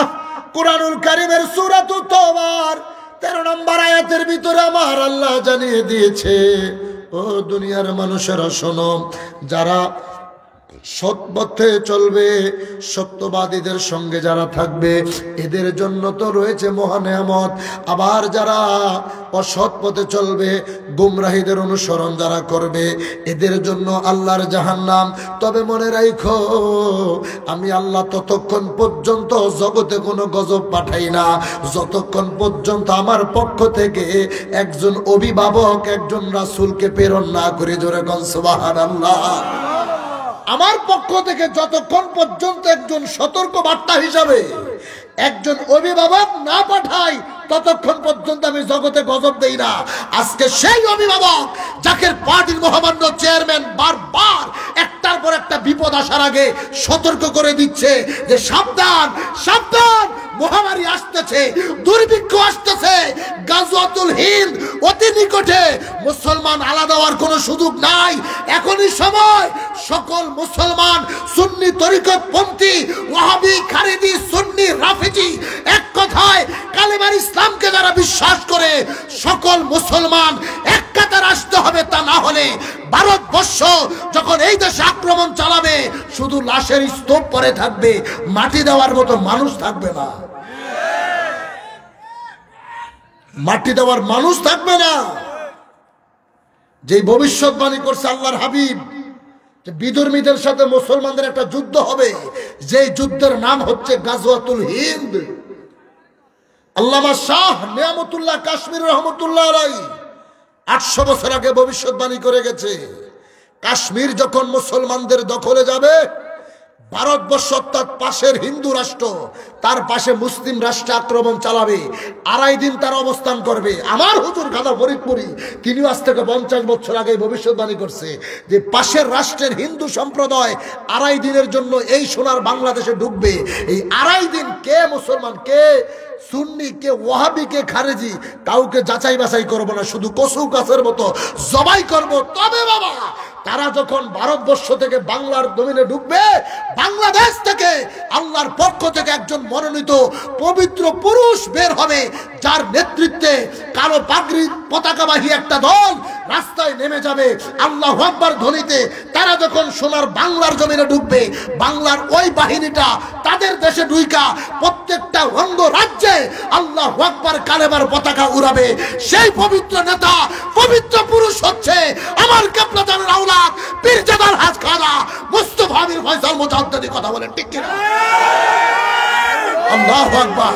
কুরআনুল কারীমের সূরাতুত তাওবার 13 নম্বর আয়াতের ভিতরে আমার আল্লাহ জানিয়ে দিয়েছে, ও দুনিয়ার মানুষেরা শোনো, যারা সৎ পথে চলবে, সত্যবাদীদের সঙ্গে যারা থাকবে, এদের জন্য তো রয়েছে মহা নেয়ামত। আবার যারা অসৎ পথে চলবে, গুমরাহীদের অনুসরণ যারা করবে, এদের জন্য আল্লাহর জাহান্নাম। তবে মনে রাখো, আমি আল্লাহ ততক্ষণ পর্যন্ত জগতে কোনো গজব পাঠাই না, যতক্ষণ পর্যন্ত আমার পক্ষ থেকে একজন অভিভাবক, একজন রাসূলকে প্রেরণ না করে। জোরে কোন সুবহানাল্লাহ। আমার পক্ষ থেকে যতক্ষণ পর্যন্ত একজন সতর্ক বার্তা হিসাবে একজন অভিভাবক না পাঠাই, ততক্ষণ পর্যন্ত আমি জগতে গজব দেই না। আজকে সেই অভিভাবক, জাকের পার্টির মহামান্য চেয়ারম্যান বারবার একটার পর একটা বিপদ আসার আগে সতর্ক করে দিচ্ছে যে সাবধান সাবধান, মহামারী আসতেছে, দুর্ভিক্ষ আসতেছে, গাজওয়াতুল হিন্দ অতি নিকটে, মুসলমান আলাদা হওয়ার কোনো সুযোগ নাই। এখনই সময় সকল মুসলমান, সুন্নি তরিকতপন্থী, ওয়াহাবি, খারিজি, সুন্নি, রাফিজি, এক কথায় কালে কালেমার ইসলামকে যারা বিশ্বাস করে সকল মুসলমান এক কাতার আসতে হবে, তা না হলে ভারতবর্ষ যখন এই দেশে আক্রমণ চালাবে শুধু লাশের স্তূপ পরে থাকবে, মাটি দেওয়ার মতো মানুষ থাকবে না, মাটি দেওয়ার মানুষ থাকবে না। যে ভবিষ্যৎবাণী করছে আল্লাহর হাবিব যে বিধর্মীদের সাথে মুসলমানদের একটা যুদ্ধ হবে, যে যুদ্ধের নাম হচ্ছে গাজওয়াতুল হিন্দ। আল্লামা শাহ নিয়ামতুল্লাহ কাশ্মীর রহমতুল্লাহ আলাইহি 800 বছর আগে ভবিষ্যৎবাণী করে গেছে, কাশ্মীর যখন মুসলমানদের দখলে যাবে, ভারতবর্ষ অর্থাৎ পাশের হিন্দু রাষ্ট্র তার পাশে মুসলিম রাষ্ট্রে আক্রমণ চালাবে, 2.5 দিন তার অবস্থান করবে। আমার হুজুর খাজা ফরিদপুরি তিনিও আজ থেকে 50 বছর আগে ভবিষ্যৎবাণী করছে যে পাশের রাষ্ট্রের হিন্দু সম্প্রদায় 2.5 দিনের জন্য এই সোনার বাংলাদেশে ঢুকবে। এই 2.5 দিন কে মুসলমান, কে সুন্নি, কে ওয়াহাবি, কে খারেজি, কাউকে যাচাই বাছাই করবো না, শুধু কসু গাছের মতো জবাই করব। তবে বাবা তারা যখন ভারতবর্ষ থেকে বাংলার জমিনে ঢুকবে, বাংলাদেশ থেকে আল্লাহর পক্ষ থেকে একজন মনোনীত পবিত্র পুরুষ বের হবে, যার নেতৃত্বে কালো পাগড়ি পতাকাবাহী একটা দল রাস্তায় নেমে যাবে আল্লাহু আকবার ধ্বনিতে। তারা যখন সোনার বাংলার জমিনে ঢুকবে, বাংলার ওই বাহিনীটা তাদের দেশে ঢুইকা প্রত্যেকটা অঙ্গ রাজ্যে আল্লাহু আকবার কালেমার পতাকা উড়াবে। সেই পবিত্র নেতা, পবিত্র পুরুষ হচ্ছে আমার কিবলা জানের আওলাদ পীরজাদার হাজ খাজা মুস্তাফা আমির ফয়সাল মুজাদ্দিদি। কথা বলেন ঠিক কিনা? আল্লাহু আকবার।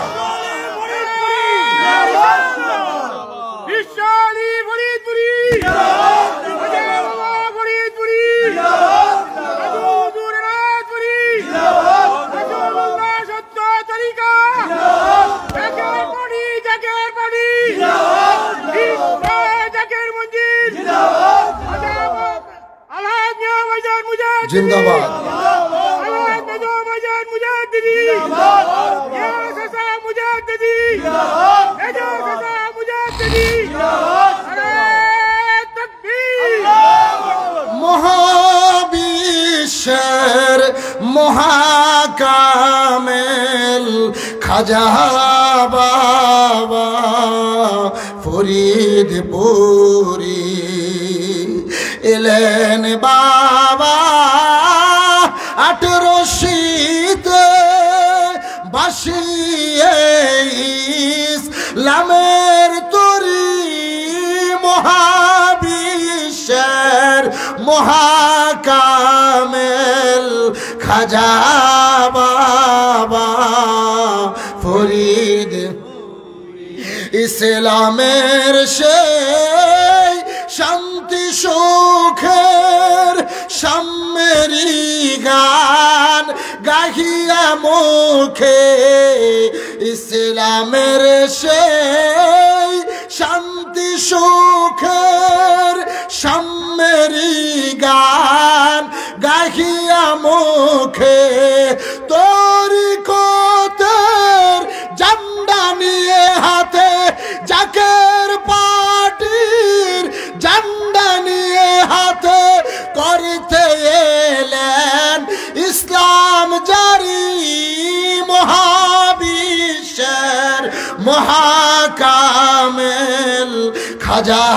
जिंदाबाद। মহাবিশ্বের মহাকামেল খাজা বাবা ফরিদপুরি এলেন বাবা 1800 বাসিয়ে ইসলামের তরি। মহাবিশ্বের মহাকামেল খাজা বাবা ফরিদ ইসলামের সেই শান্তি সুখের সাম্যেরি গান গাহিয়া মুখে। ইসলামের সেই শান্তি সুখের সাম্যেরি গান গাহিয়া মুখে। তরিকতের ঝান্ডা নিয়ে হাতে জাকের পার্টির ঝান্ডা নিয়ে হাতে করতে এলেন ইসলাম জারি। মহাবিশ্বের মহাকামেল খাজা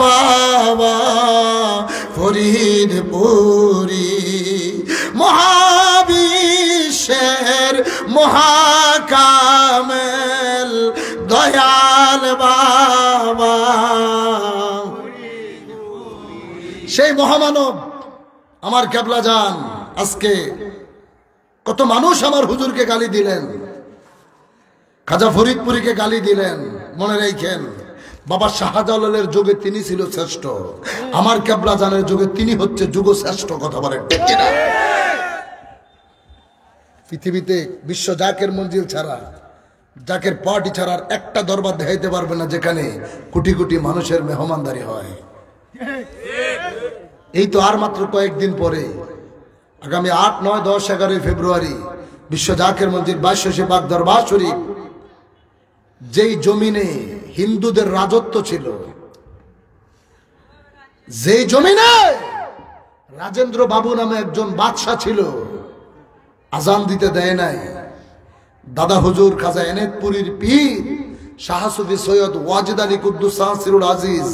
বাবা ফরিদপুরি। মহাবিশ্বের মহাকামেল দয়াল বাবা। সেই মহামানব আমার কিবলা জান আজকে কত মানুষ আমার হুজুরকে গালি দিলেন, খাজা ফরিদপুরিকে গালি দিলেন। মনে রাখেন বাবা শাহজালালের যুগে তিনি ছিল শ্রেষ্ঠ, আমার কিবলা জানের যুগে তিনি হচ্ছে যুগ শ্রেষ্ঠ। কথা বলেন ঠিক কিনা? পৃথিবীতে বিশ্ব জাকের মঞ্জিল ছাড়া, জাকের পার্টি ছাড়া একটা দরবার দেখাইতে পারবে না যেখানে কোটি কোটি মানুষের মেহমানদারি হয়। এই তো আর মাত্র কয়েকদিন পরে আগামী 8, 9, 10, 11 ফেব্রুয়ারি বিশ্ব জাকের মঞ্জিল 2200 পাক দরবার শরীফ, যেই জমিনে হিন্দুদের রাজত্ব ছিল, যেই জমিনে রাজেন্দ্র বাবু নামে একজন বাদশা ছিল, আজান দিতে দেয় নাই। দাদা হুজুর খাজা এনায়েতপুরীর পীর শাহ সুফি সৈয়দ ওয়াজিদ আলী কুদ্দুস সিরুল আজিজ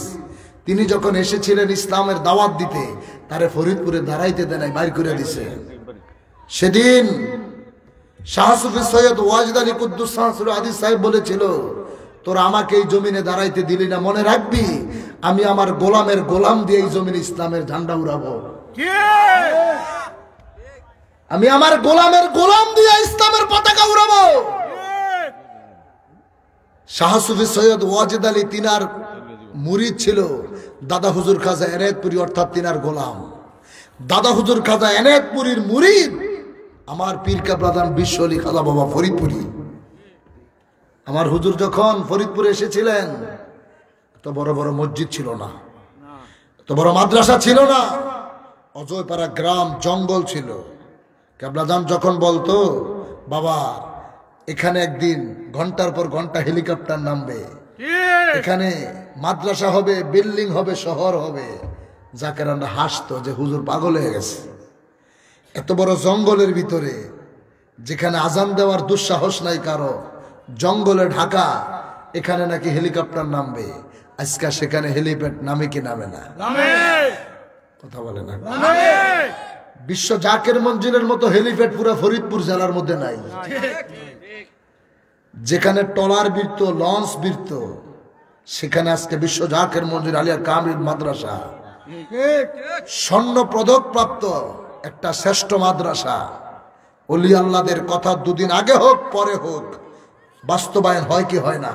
তিনি যখন এসেছিলেন ইসলামের দাওয়াত দিতে, তারে ফরিদপুরে দাঁড়াইতে দেয় নাই, বাইর করে দিছে। সেদিন শাহ সুফি সৈয়দ ওয়াজিদ আলী কুদ্দুস সিরুল আজিজ সাহেব বলেছিল, তোরা আমাকে এই জমিনে দাঁড়াইতে দিলি না, মনে রাখবি আমি আমার গোলামের গোলাম দিয়ে এই জমিনে ইসলামের ঝান্ডা উড়াবো। আমি আমার গোলামের গোলাম দিয়ে ইসলামের পতাকা উড়াবো। শাহ সুফি সৈয়দ ওয়াজিদ আলী তিনার মুরিদ ছিল দাদা হুজুর খাজা এনায়েতপুরী, অর্থাৎ তিনার গোলাম। দাদা হুজুর খাজা এনায়েতপুরীর মুরিদ আমার পীর কাবলাদান বিশ্ব আলী খাজা বাবা ফরিদপুরী। আমার হুজুর যখন ফরিদপুরে এসেছিলেন, তো বড় বড় মসজিদ ছিল না, তো বড় মাদ্রাসা ছিল না, অজয়পাড়া গ্রাম জঙ্গল ছিল। কাবলাদান যখন বলতো, বাবা এখানে একদিন ঘন্টার পর ঘন্টা হেলিকপ্টার নামবে, এখানে মাদ্রাসা হবে, বিল্ডিং হবে, শহর হবে, জাকেরানরা হাসতো যে হুজুর পাগল হয়ে গেছে। এত বড় জঙ্গলের ভিতরে যেখানে আজান দেওয়ার দুঃসাহস নাই কারো, জঙ্গলে ঢাকা, এখানে নাকি হেলিকপ্টার নামবে। আজকে সেখানে হেলিপ্যাড নামে কি নামে না? কথা বলে না। বিশ্ব জাকের মঞ্জিলের মতো হেলিপ্যাড পুরো ফরিদপুর জেলার মধ্যে নাই। যেখানে ট্রলার বীরত, লঞ্চ বীরত, সেখানে আজকে বিশ্ব জাকের মঞ্জিল আলিয়া কামিল মাদ্রাসা, স্বর্ণ পদক প্রাপ্ত একটা শ্রেষ্ঠ মাদ্রাসা। ওলি আল্লাহদের কথা দুদিন আগে হোক পরে হোক বাস্তবায়ন হয় কি হয় না?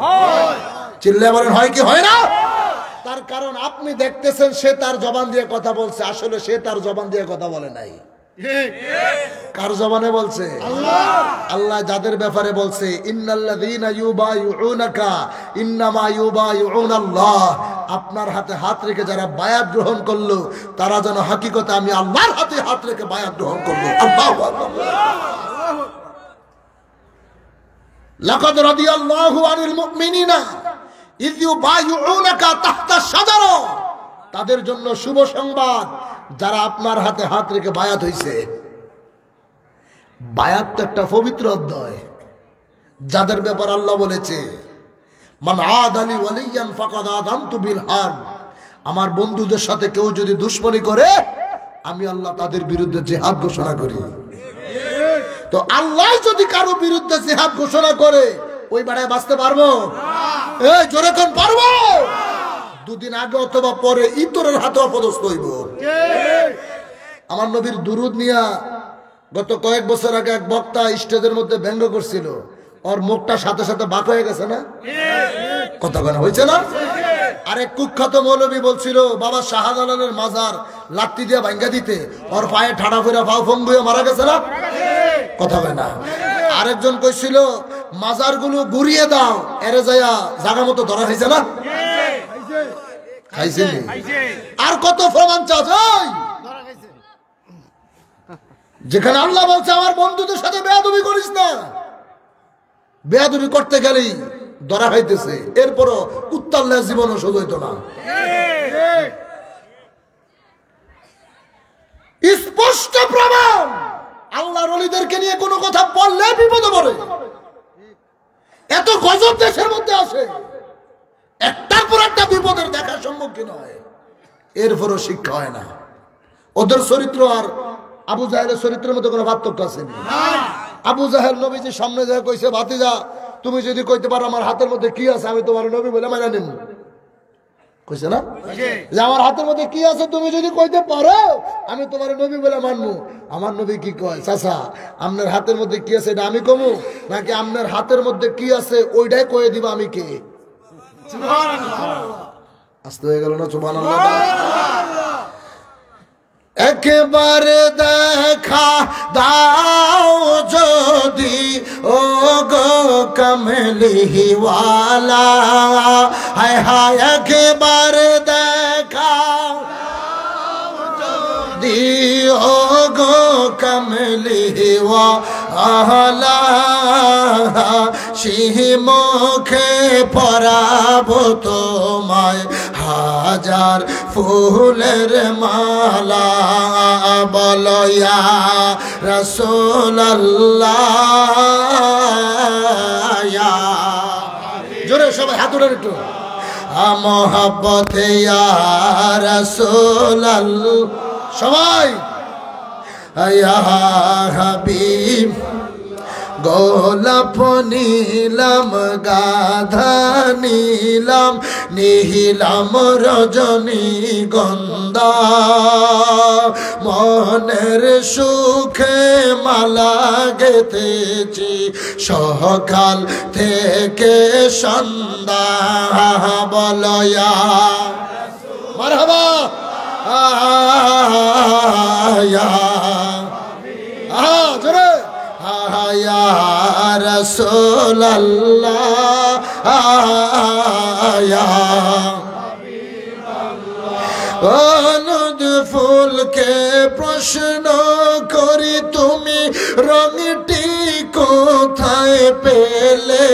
চিল্লায় বলেন হয় কি হয় না? তার কারণ আপনি দেখতেছেন সে তার জবান দিয়ে কথা বলছে, আসলে সে তার জবান দিয়ে কথা বলে নাই। কার জবানে বলছে? আল্লাহ যাদের ব্যাপারে বলছে, ইন্নাল্লাযীনা ইউবাইউনাকা ইন্নামা ইউবাইউনাল্লাহ, আপনার হাতে হাত রেখে যারা বায়াত গ্রহণ করলো তারা যেন হাকিকতে আমি আল্লাহর হাতে হাত রেখে বায়াত গ্রহণ করলো। আল্লাহু আকবার। লাকাদ রাদিয়াল্লাহু আনিল মুমিনিনা ইয ইউবাইউনাকা তাহতা শাজারা, তাদের জন্য শুভ সংবাদ যারা আপনার হাতে হাত রেখে বায়াত হইছে। বায়াত তো একটা পবিত্র অধ্যায়, যাদের ব্যাপার আল্লাহ বলেছে, মান আদালি ওয়ালিয়ান ফাকাদ আযানতু বিল হারব, আমার বন্ধুদের সাথে কেউ যদি দুশমনি করে আমি আল্লাহ তাদের বিরুদ্ধে জিহাদ ঘোষণা করি। তো আল্লাহ যদি কারো বিরুদ্ধে জিহাদ ঘোষণা করে ওই বেড়ায় বাঁচতে পারবো? এই জোরে কোন পারবো? দুদিন আগে অথবা পরে ইতরের হাতে অপদস্থ হইব। আমার নবীর দুরুদ নিয়া গত কয়েক বছর আগে এক বক্তা স্টেজের মধ্যে ব্যঙ্গ করছিল, ওর মুখটা সাথে সাথে বাঁক হয়ে গেছে না? কথা বলা হয়েছে না? আরেক কুখ্যাত মৌলবী বলছিল বাবা শাহজালালের মাজার লাত্তি দিয়ে ভাঙ্গা দিতে, ওর পায়ে ঠাডা ফেরা পাও ফঙ্গুয়ে মারা গেছে না? কথা বলে না। আরেকজন কইছিল মাজার গুলো ঘুরিয়ে দাও, এরে যায়া জায়গা মতো ধরা হয়েছে না? খাইছে। আর কত প্রমাণ চাই? যেখানে আল্লাহ বলছে আমার বন্ধুদের সাথে বেয়াদবি করিস না, বেয়াদবি করতে গেলেই ধরা হইতেছে, এরপরও কুত্তার লেজ জীবনও সোজ হইতো না। স্পষ্ট প্রমাণ, আল্লাহর ওলিদেরকে নিয়ে কোনো কথা বললে বিপদে পড়ে। এত গজব দেশের মধ্যে আসে, একটার পর একটা বিপদের দেখার সম্মুখীন হয়, এরপরও শিক্ষা হয় না। ওদের চরিত্র আর আবু জাহেলের চরিত্রের মধ্যে কোনো পার্থক্য আছে? আবু জাহেল নবীজির সামনে যা কইছে, ভাতিজা তুমি যদি কইতে পারো আমার হাতের মধ্যে কি আছে আমি তোমার নবী বলে মাইনা নেব, কইছে না? যে আমার হাতের মধ্যে কি আছে তুমি যদি কইতে পারো আমি তোমার নবী বলে মানবো। আমার নবী কি কয়, চাচা আপনার হাতের মধ্যে কি আছে এটা আমি কমু, নাকি আপনার হাতের মধ্যে কি আছে ওইটাই কয়ে দিব আমি কে? আস্তে হয়ে গেল না? সুবহানাল্লাহ। একবারে দেখা দাও যদি ও গো কমলিওয়ালা, হায় হায় একবারে দেখা যদি ও গো কমলিওয়ালা, সিংহ মুখে পরাবো তোমায় হাজার ফুলের মালা, বলো ইয়া রাসূলুল্লাহ। জোরে সবাই হাত উঠান একটু। মোহাব্বতে ইয়া রাসূলুল্লাহ, সবাই ইয়া হাবিব। গোলাপ নীলাম গাধা নীলাম নিহিলাম রজনী গন্ধা, মনের সুখে মালা গেথেছি সকাল থেকে সন্ধ্যা। বলয়া মারহাবা জোরে ইয়া রাসূলুল্লাহ, ইয়া অনুদ ফুলকে প্রশ্ন করি তুমি রঙটি কোথায় পেলে?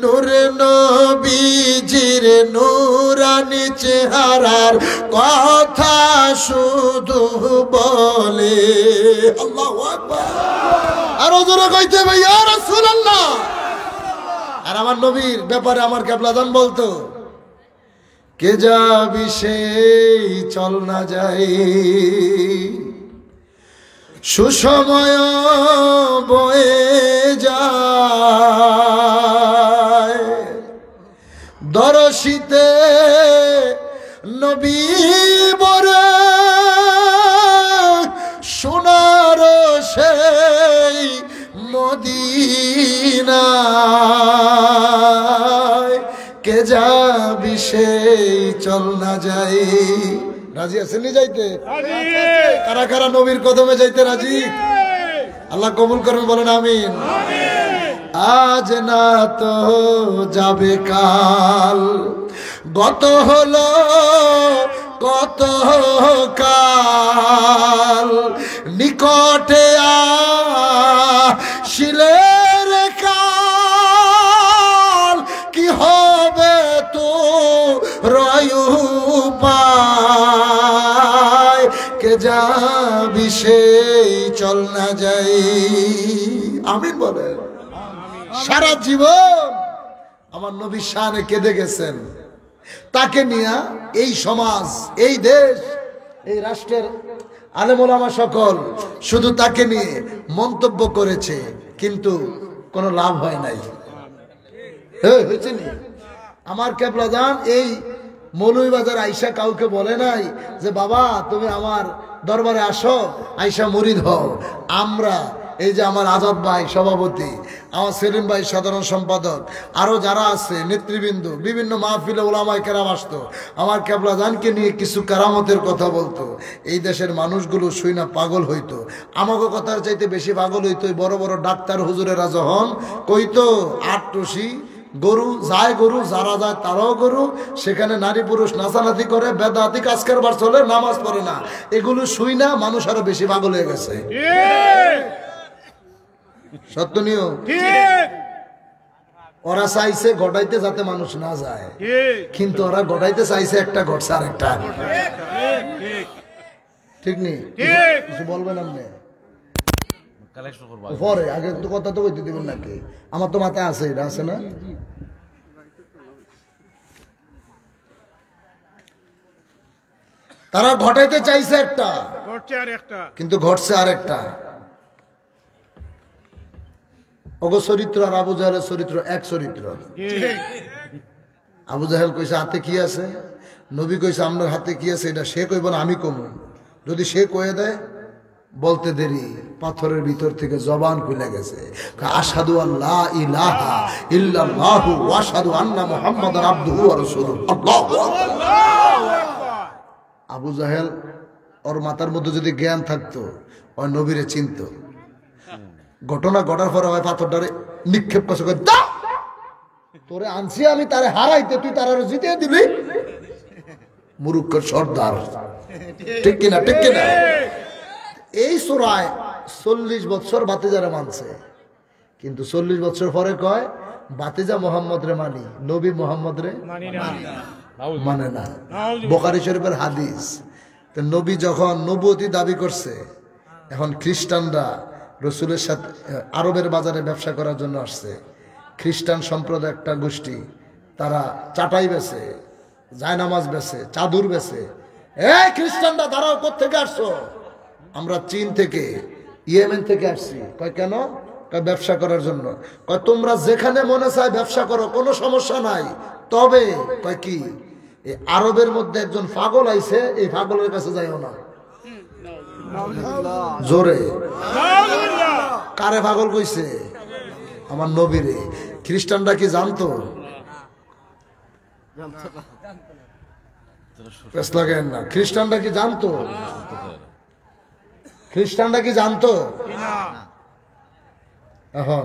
নূরে নবীজির নূরানি চেহারার কথা শুধু বলে। আল্লাহু আকবার। আরো জোরে কইতে ভাই ইয়া রাসূলুল্লাহ। আর আমার নবীর ব্যাপারে আমার কেবলাদান বলতো, কে যাবি সেই চল না যাই, সুসময় বয়ে যায়, দরশিতে নবী বরে সোনার সেই মদিনায়, কে যাবি সেই চল না যাই। রাজি আছেন নি যাইতে? কারা কারা নবীর কদমে যাইতে রাজি? আল্লাহ কবুল করুন, বলেন আমিন। আজ না তো যাবে কাল, গত হলো কত কাল, নিকটে আসিলের কাল, কি হবে তো রয়ুপায়, কে যাবি সেই চল না যাই। আমিন বলেন। সারা জীবন আমার নবী শানে কেঁদে গেছেন, তাকে নিয়ে এই সমাজ, এই দেশ, এই রাষ্ট্রের আলেম ওলামা সকল শুধু তাকে নিয়ে মন্তব্য করেছে, কিন্তু কোনো লাভ হয় নাই। হয়েছে নি? আমার কেবলাদান এই মৌলভীবাজার আইসা কাউকে বলে নাই যে বাবা তুমি আমার দরবারে আসো, আইসা মুরিদ হও। আমরা এই যে আমার আজাদ ভাই সভাপতি, আমার সেলিম ভাই সাধারণ সম্পাদক, আরো যারা আছে নেতৃবৃন্দ, বিভিন্ন মাহফিলে ওলামায়ে কেরাম আসতো, আমার কেবলাদানকে নিয়ে কিছু কারামতের কথা বলতো। এই দেশের মানুষগুলো শুই না পাগল হইতো। আমাকে কথার চাইতে বেশি পাগল হইতো বড় বড় ডাক্তার হুজুরেরা যখন কইতো আটটসি গরু যায়, গরু যারা যায় তারাও গরু, সেখানে নারী পুরুষ নাচানাচি করে, বেদাতি কাজ কারবার চলে, নামাজ পড়ে না। এগুলো শুই না মানুষ আরো বেশি পাগল হয়ে গেছে। সত্য নিয়ম। ওরা চাইছে ঘটাইতে যাতে মানুষ না যায়, কিন্তু ওরা ঘটাইতে চাইছে একটা ঘটছে আর একটা। ঠিক নেই? কিছু বলবেন আপনি পরে, আগে তো কথা তো কইতে দিবেন নাকি? আমার তো মাথায় আছে, এটা আছে না? তারা ঘটাইতে চাইছে একটা, কিন্তু ঘটছে আর একটা। ওগো চরিত্র আর আবু জাহেলের চরিত্র এক চরিত্র। আবু জাহেল কইছে হাতে কি আছে, নবী কইছে আপনার হাতে কি আছে, এটা সে কইব না আমি কমু। যদি সে কয়ে দেয় বলতে দেরি, পাথরের ভিতর থেকে জবান খুলে গেছে, আশহাদু আল্লা ইলাহা ইল্লাল্লাহু ওয়া আশহাদু আন্না মুহাম্মাদান আবদুহু ওয়া রাসূলুহু। আল্লাহু আকবার। আবু জাহেল ওর মাথার মধ্যে যদি জ্ঞান থাকতো ওই নবীরে চিনত। ঘটনা ঘটার পরে ওই পাথরটারে নিক্ষেপ করছে, তোরে আনছি আমি তারে হারাইতে, তুই তার জিতে দিবি। মুরুক্কর সর্দার, ঠিক কিনা? ঠিক কিনা? এই সূরায় 40 বছর বাতিজারে মানছে, কিন্তু 40 বছর পরে কয় বাতিজা মোহাম্মদ রে মানি, নবী মোহাম্মদ রে মানে না। বুখারী শরীফের হাদিস। তো নবী যখন নবুয়তি দাবি করছে, এখন খ্রিস্টানরা রসুলের সাথে আরবের বাজারে ব্যবসা করার জন্য আসছে। খ্রিস্টান সম্প্রদায় একটা গোষ্ঠী, তারা চাটাই বেচে, জায়নামাজ বেচে, চাদর বেচে। এই খ্রিস্টানরা দাঁড়াও, কোত্থেকে আসছো? আমরা চীন থেকে, ইয়েমেন থেকে আসছি। কয় কেন? কয় ব্যবসা করার জন্য। কয় তোমরা যেখানে মনে চায় ব্যবসা করো, কোনো সমস্যা নাই, তবে কয় কি এই আরবের মধ্যে একজন পাগল আইছে, এই পাগলের কাছে যাইও না। জোরে কারে পাগল কইছে? আমার নবীরে। খ্রিস্টানরা কি জানতো? লাগেন না, খ্রিস্টানরা কি জানতো? খ্রিস্টানরা কি জানতো? এখন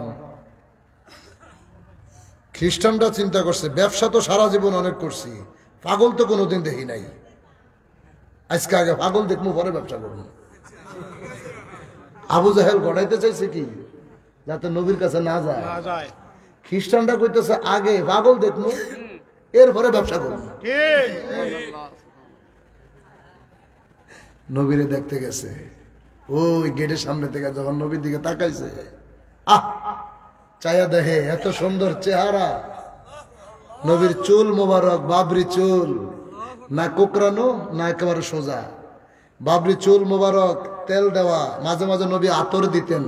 খ্রিস্টানরা চিন্তা করছে ব্যবসা তো সারা জীবন অনেক করছি, পাগল তো কোনোদিন দেখি নাই, আজকে আগে পাগল দেখবো পরে ব্যবসা করবো। আবু জাহেল গড়াইতে চাইছে কি যাতে নবীর কাছে না যায়। খ্রিস্টানরা কইতেছে আগে পাগল দেখবো, এরপরে ব্যবসা করবো। নবীরে দেখতে গেছে, ওই গেটের সামনে থেকে যখন নবীর দিকে তাকাইছে, আহ চায়া দেখে এত সুন্দর চেহারা, নবীর চুল মোবারক, বাবরি চুল, না কোকড়ানো না একেবারে সোজা, বাবরি চুল মোবারক, তেল দেওয়া, মাঝে মাঝে নবী আতর দিতেন,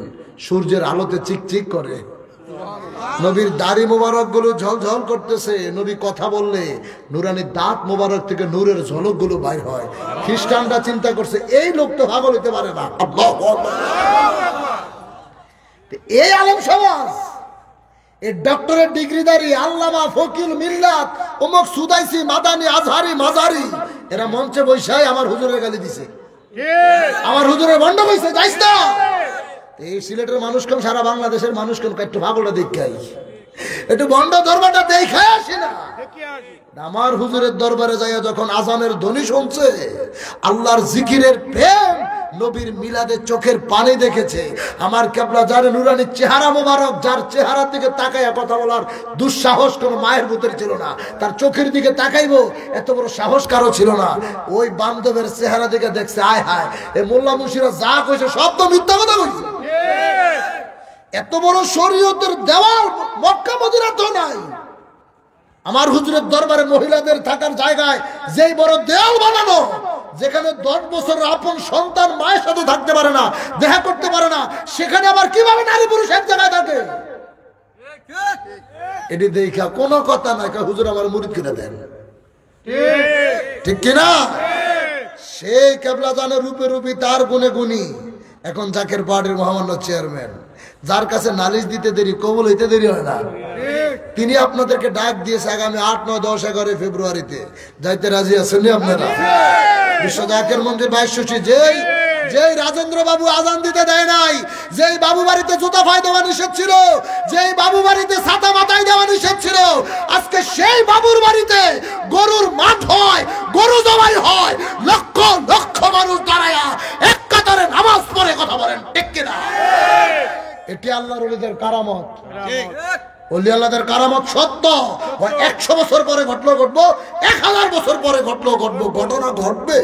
সূর্যের আলোতে চিকচিক করে। নবীর দাড়ি মোবারক গুলো ঝলঝল করতেছে, নবী কথা বললে নুরানি দাঁত মোবারক থেকে নূরের ঝলক গুলো বাইর হয়। খ্রিস্টানরা চিন্তা করছে এই লোক তো পাগল হইতে পারে না। এই আলেম সমাজ, এই ডক্টরের ডিগ্রিধারী আল্লামা ফকিল মিল্লাত অমুক সুদাইসি মাদানি আজহারি মাজারি, এরা মঞ্চে বৈশাই আমার হুজুরের গালি দিছে, আমার হুজুরের ভণ্ড কইছে যাইস না। এই সিলেটের মানুষ কম, সারা বাংলাদেশের মানুষ কম, একটু ভাগলটা দেখাই, একটু ভণ্ড দরবারটা দেখাই আসি না। আমার হুজুরের দরবারে যাইয়া যখন আজানের ধ্বনি শুনছে, আল্লাহর জিকিরের প্রেম, নবীর মিলাদে চোখের পানি দেখেছে, আমার কেবলা যার নুরানি চেহারা মোবারক, যার চেহারার দিকে তাকাইয়া কথা বলার দুঃসাহস কোন মায়ের ভূতের ছিল না, তার চোখের দিকে তাকাইবো এত বড় সাহস কারো ছিল না। ওই বান্ধবের চেহারা দিকে দেখছে, আয় হায় এই মোল্লা মুন্সিরা যা কইছে সব তো মিথ্যা কথা কইছে। এত বড় শরীয়তের দেওয়াল মক্কা মদিনা তো নাই। আমার হুজুরের দরবারে মহিলাদের থাকার জায়গায় যেই বড় দেওয়াল বানানো, যেখানে 10 বছর আপন সন্তান মায়ের সাথে থাকতে পারে না, দেখা করতে পারে না, সেখানে আবার কিভাবে নারী পুরুষ এক জায়গায় থাকে? এটি দেখা কোনো কথা নাই, হুজুর আমার মুরিদ কিনে দেন, ঠিক কিনা? সেই কেবলা জানে রূপে রূপী, তার গুণে গুণী। এখন জাকের পার্টির মহামান্য চেয়ারম্যান, যার কাছে নালিশ দিতে দেরি কবুল হইতে দেরি হয় না, তিনি আপনাদেরকে ডাক দিয়েছে আগামী 8, 9, 10, 11 ফেব্রুয়ারিতে যাইতে রাজি আছেন আপনারা? বিশ্ব জাকের মন্দির 2200 যেই রাজেন্দ্র বাবু আজান দিতে দেয় নাই, যেই বাবু বাড়িতে জুতা ফাই দেওয়া নিষেধ ছিল, যেই বাবু বাড়িতে ছাতা মাথায় দেওয়া নিষেধ ছিল, আজকে সেই বাবুর বাড়িতে গরুর মাঠ হয়, গরু জবাই হয়, লক্ষ লক্ষ মানুষ দাঁড়ায়া এক কাতারে নামাজ পড়ে কথা বলেন, ঠিক কিনা? এটি আল্লাহর ওলিদের কারামত। ওলি আল্লাহদের কারামত সত্য। 100 বছর পরে ঘটলো ঘটবো, 1000 বছর পরে ঘটলো ঘটবো, ঘটনা ঘটবে।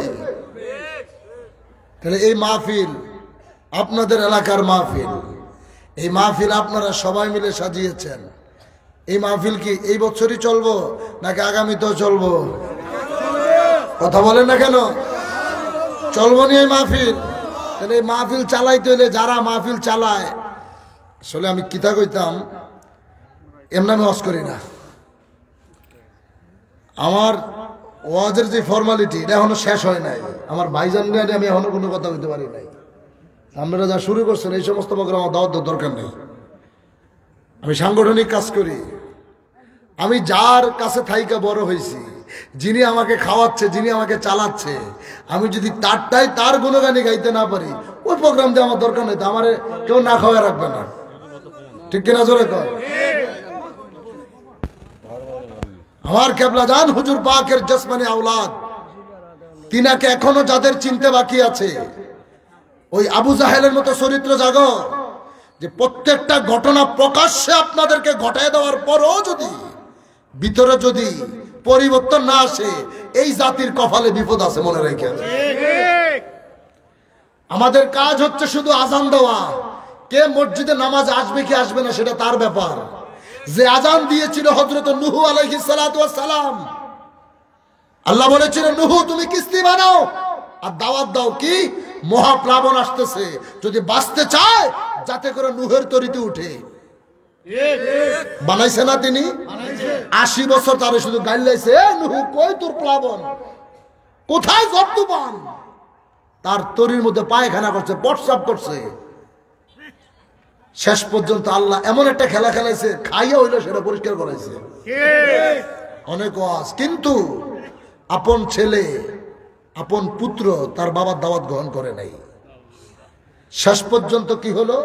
তাহলে এই মাহফিল আপনাদের এলাকার মাহফিল, এই মাহফিল আপনারা সবাই মিলে সাজিয়েছেন। এই মাহফিল কি এই বছরই চলবো নাকি আগামীতেও চলবো? কথা বলেন না কেন? চলবো নি এই মাহফিল? তাহলে এই মাহফিল চালাইতে হলে যারা মাহফিল চালায়, আসলে আমি কিতা কইতাম, এমনি আমি ওয়াজ করি না। আমার ওয়াজের যে ফর্মালিটি এটা এখনো শেষ হয় নাই। আমার ভাইজান নিয়ে আমি এখনো কোনো কথা বলতে পারি নাই। আপনারা যা শুরু করছেন এই সমস্ত প্রোগ্রাম আমার দাওয়াত দরকার নেই। আমি সাংগঠনিক কাজ করি। আমি যার কাছে থাইকা বড় হয়েছি, যিনি আমাকে খাওয়াচ্ছে, যিনি আমাকে চালাচ্ছে, আমি যদি তারটাই তার গুণগানি গাইতে না পারি, ওই প্রোগ্রাম দিয়ে আমার দরকার নেই। তো আমার কেউ না খাওয়া রাখবে না, ঠিক কিনা? জোরে কর। আমার কেবলা জান হুজুর পাকের জসমানি আওলাদ, তিনাকে এখনো যাদের চিনতে বাকি আছে, ওই আবু জাহেলের মতো চরিত্র জাগো, যে প্রত্যেকটা ঘটনা প্রকাশ্যে আপনাদেরকে ঘটায় দেওয়ার পরও যদি ভিতরে যদি পরিবর্তন না আসে, এই জাতির কপালে বিপদ আছে, মনে রেখে। আমাদের কাজ হচ্ছে শুধু আজান দেওয়া। কে মসজিদে নামাজ আসবে কি আসবে না সেটা তার ব্যাপার। যে আজান দিয়েছিল হযরত নূহ আলাইহিস সালাতু ওয়াস সালাম। আল্লাহ বলেছিলেন নূহ তুমি কিস্তি বানাও আর দাওয়াত দাও কি মহাপ্লাবন আসতেছে, যদি বাঁচতে চায় যাতে করে নূহের তরিতে উঠে। বানাইছে না তিনি? 80 বছর তারে শুধু গাইলাইছে, নূহ কই তোর প্লাবন, কোথায় জব্দুবান? তার তরির মধ্যে পায়খানা করছে, প্রস্রাব করছে। শেষ পর্যন্ত আল্লাহ এমন একটা খেলা খেলাইছে, খাইয়া হইলো সেটা পরিষ্কার করাইছে। অনেক ওয়াজ, কিন্তু আপন ছেলে আপন পুত্র তার বাবার দাওয়াত গ্রহণ করে নাই। শেষ পর্যন্ত কি হলো,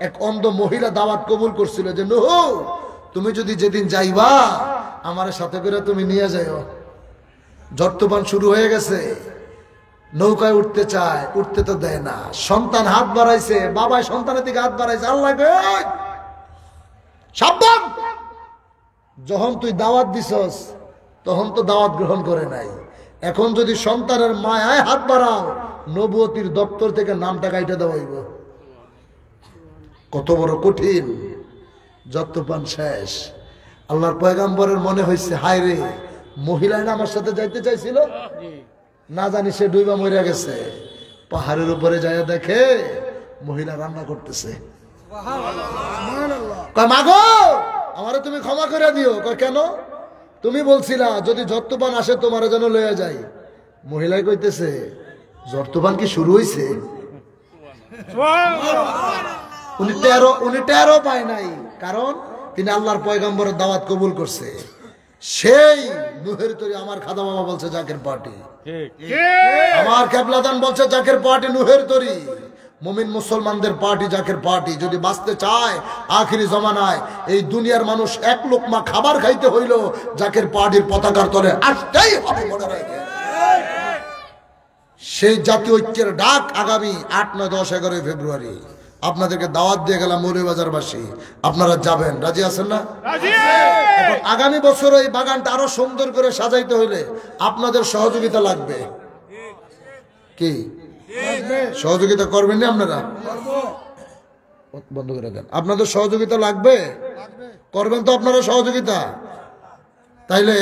এক অন্ধ মহিলা দাওয়াত কবুল করছিল যে নূহ তুমি যদি যেদিন যাইবা আমার সাথে করে তুমি নিয়ে যাও। ঝড় তুফান শুরু হয়ে গেছে, নৌকায় উঠতে চায়, উঠতে তো দেয় না। সন্তান হাত বাড়াইছে, বাবাই সন্তানের দিকে হাত বাড়াইছে, আল্লাহ সাবধান, যখন তুই দাওয়াত দিছস তখন তো দাওয়াত গ্রহণ করে নাই, এখন যদি সন্তানের মায়ায় হাত বাড়াও নবুয়তির দপ্তর থেকে নামটা কাইটা দেওয়াইব। কত বড় কঠিন। যত পান শেষ। আল্লাহর পয়গাম্বরের মনে হয়েছে হায় রে, মহিলা না আমার সাথে যাইতে চাইছিল, না জানি সে ডুইবা মরে গেছে। পাহাড়ের উপরে যায় দেখে মহিলা রান্না করতেছে। কয় মাগো আমারে তুমি ক্ষমা করে দিও। কয় কেন? তুমি বলছিলা যদি ঝড়-তুফান আসে তোমার যেন লইয়া যাই। মহিলাই কইতেছে ঝড়-তুফান কি শুরু হইছে? উনি টেরও পায় নাই, কারণ তিনি আল্লাহর পয়গম্বরের দাওয়াত কবুল করছে। সেই নূহের তরি আমার খাদা বাবা বলছে জাকের পার্টি, আমার কেবলাদান বলছে জাকের পার্টি নূহের তরি। মুমিন মুসলমানদের পার্টি জাকের পার্টি। যদি বাঁচতে চায় আখিরি জমানায় এই দুনিয়ার মানুষ এক লোকমা খাবার খাইতে হইল জাকের পার্টির পতাকার তলে আসতেই হবে, মনে রাখে। সেই জাতীয় ঐক্যের ডাক আগামী 8, 9, 10, 11 ফেব্রুয়ারি আপনাদেরকে দাওয়াত দিয়ে গেলাম মৌলভীবাজারবাসী, আপনারা যাবেন, রাজি আছেন না? এখন আগামী বছর এই বাগানটা আরো সুন্দর করে সাজাইতে হইলে আপনাদের সহযোগিতা লাগবে। কি সহযোগিতা করবেন না আপনারা? বন্ধ করে দেন। আপনাদের সহযোগিতা লাগবে, করবেন তো আপনারা সহযোগিতা? তাইলে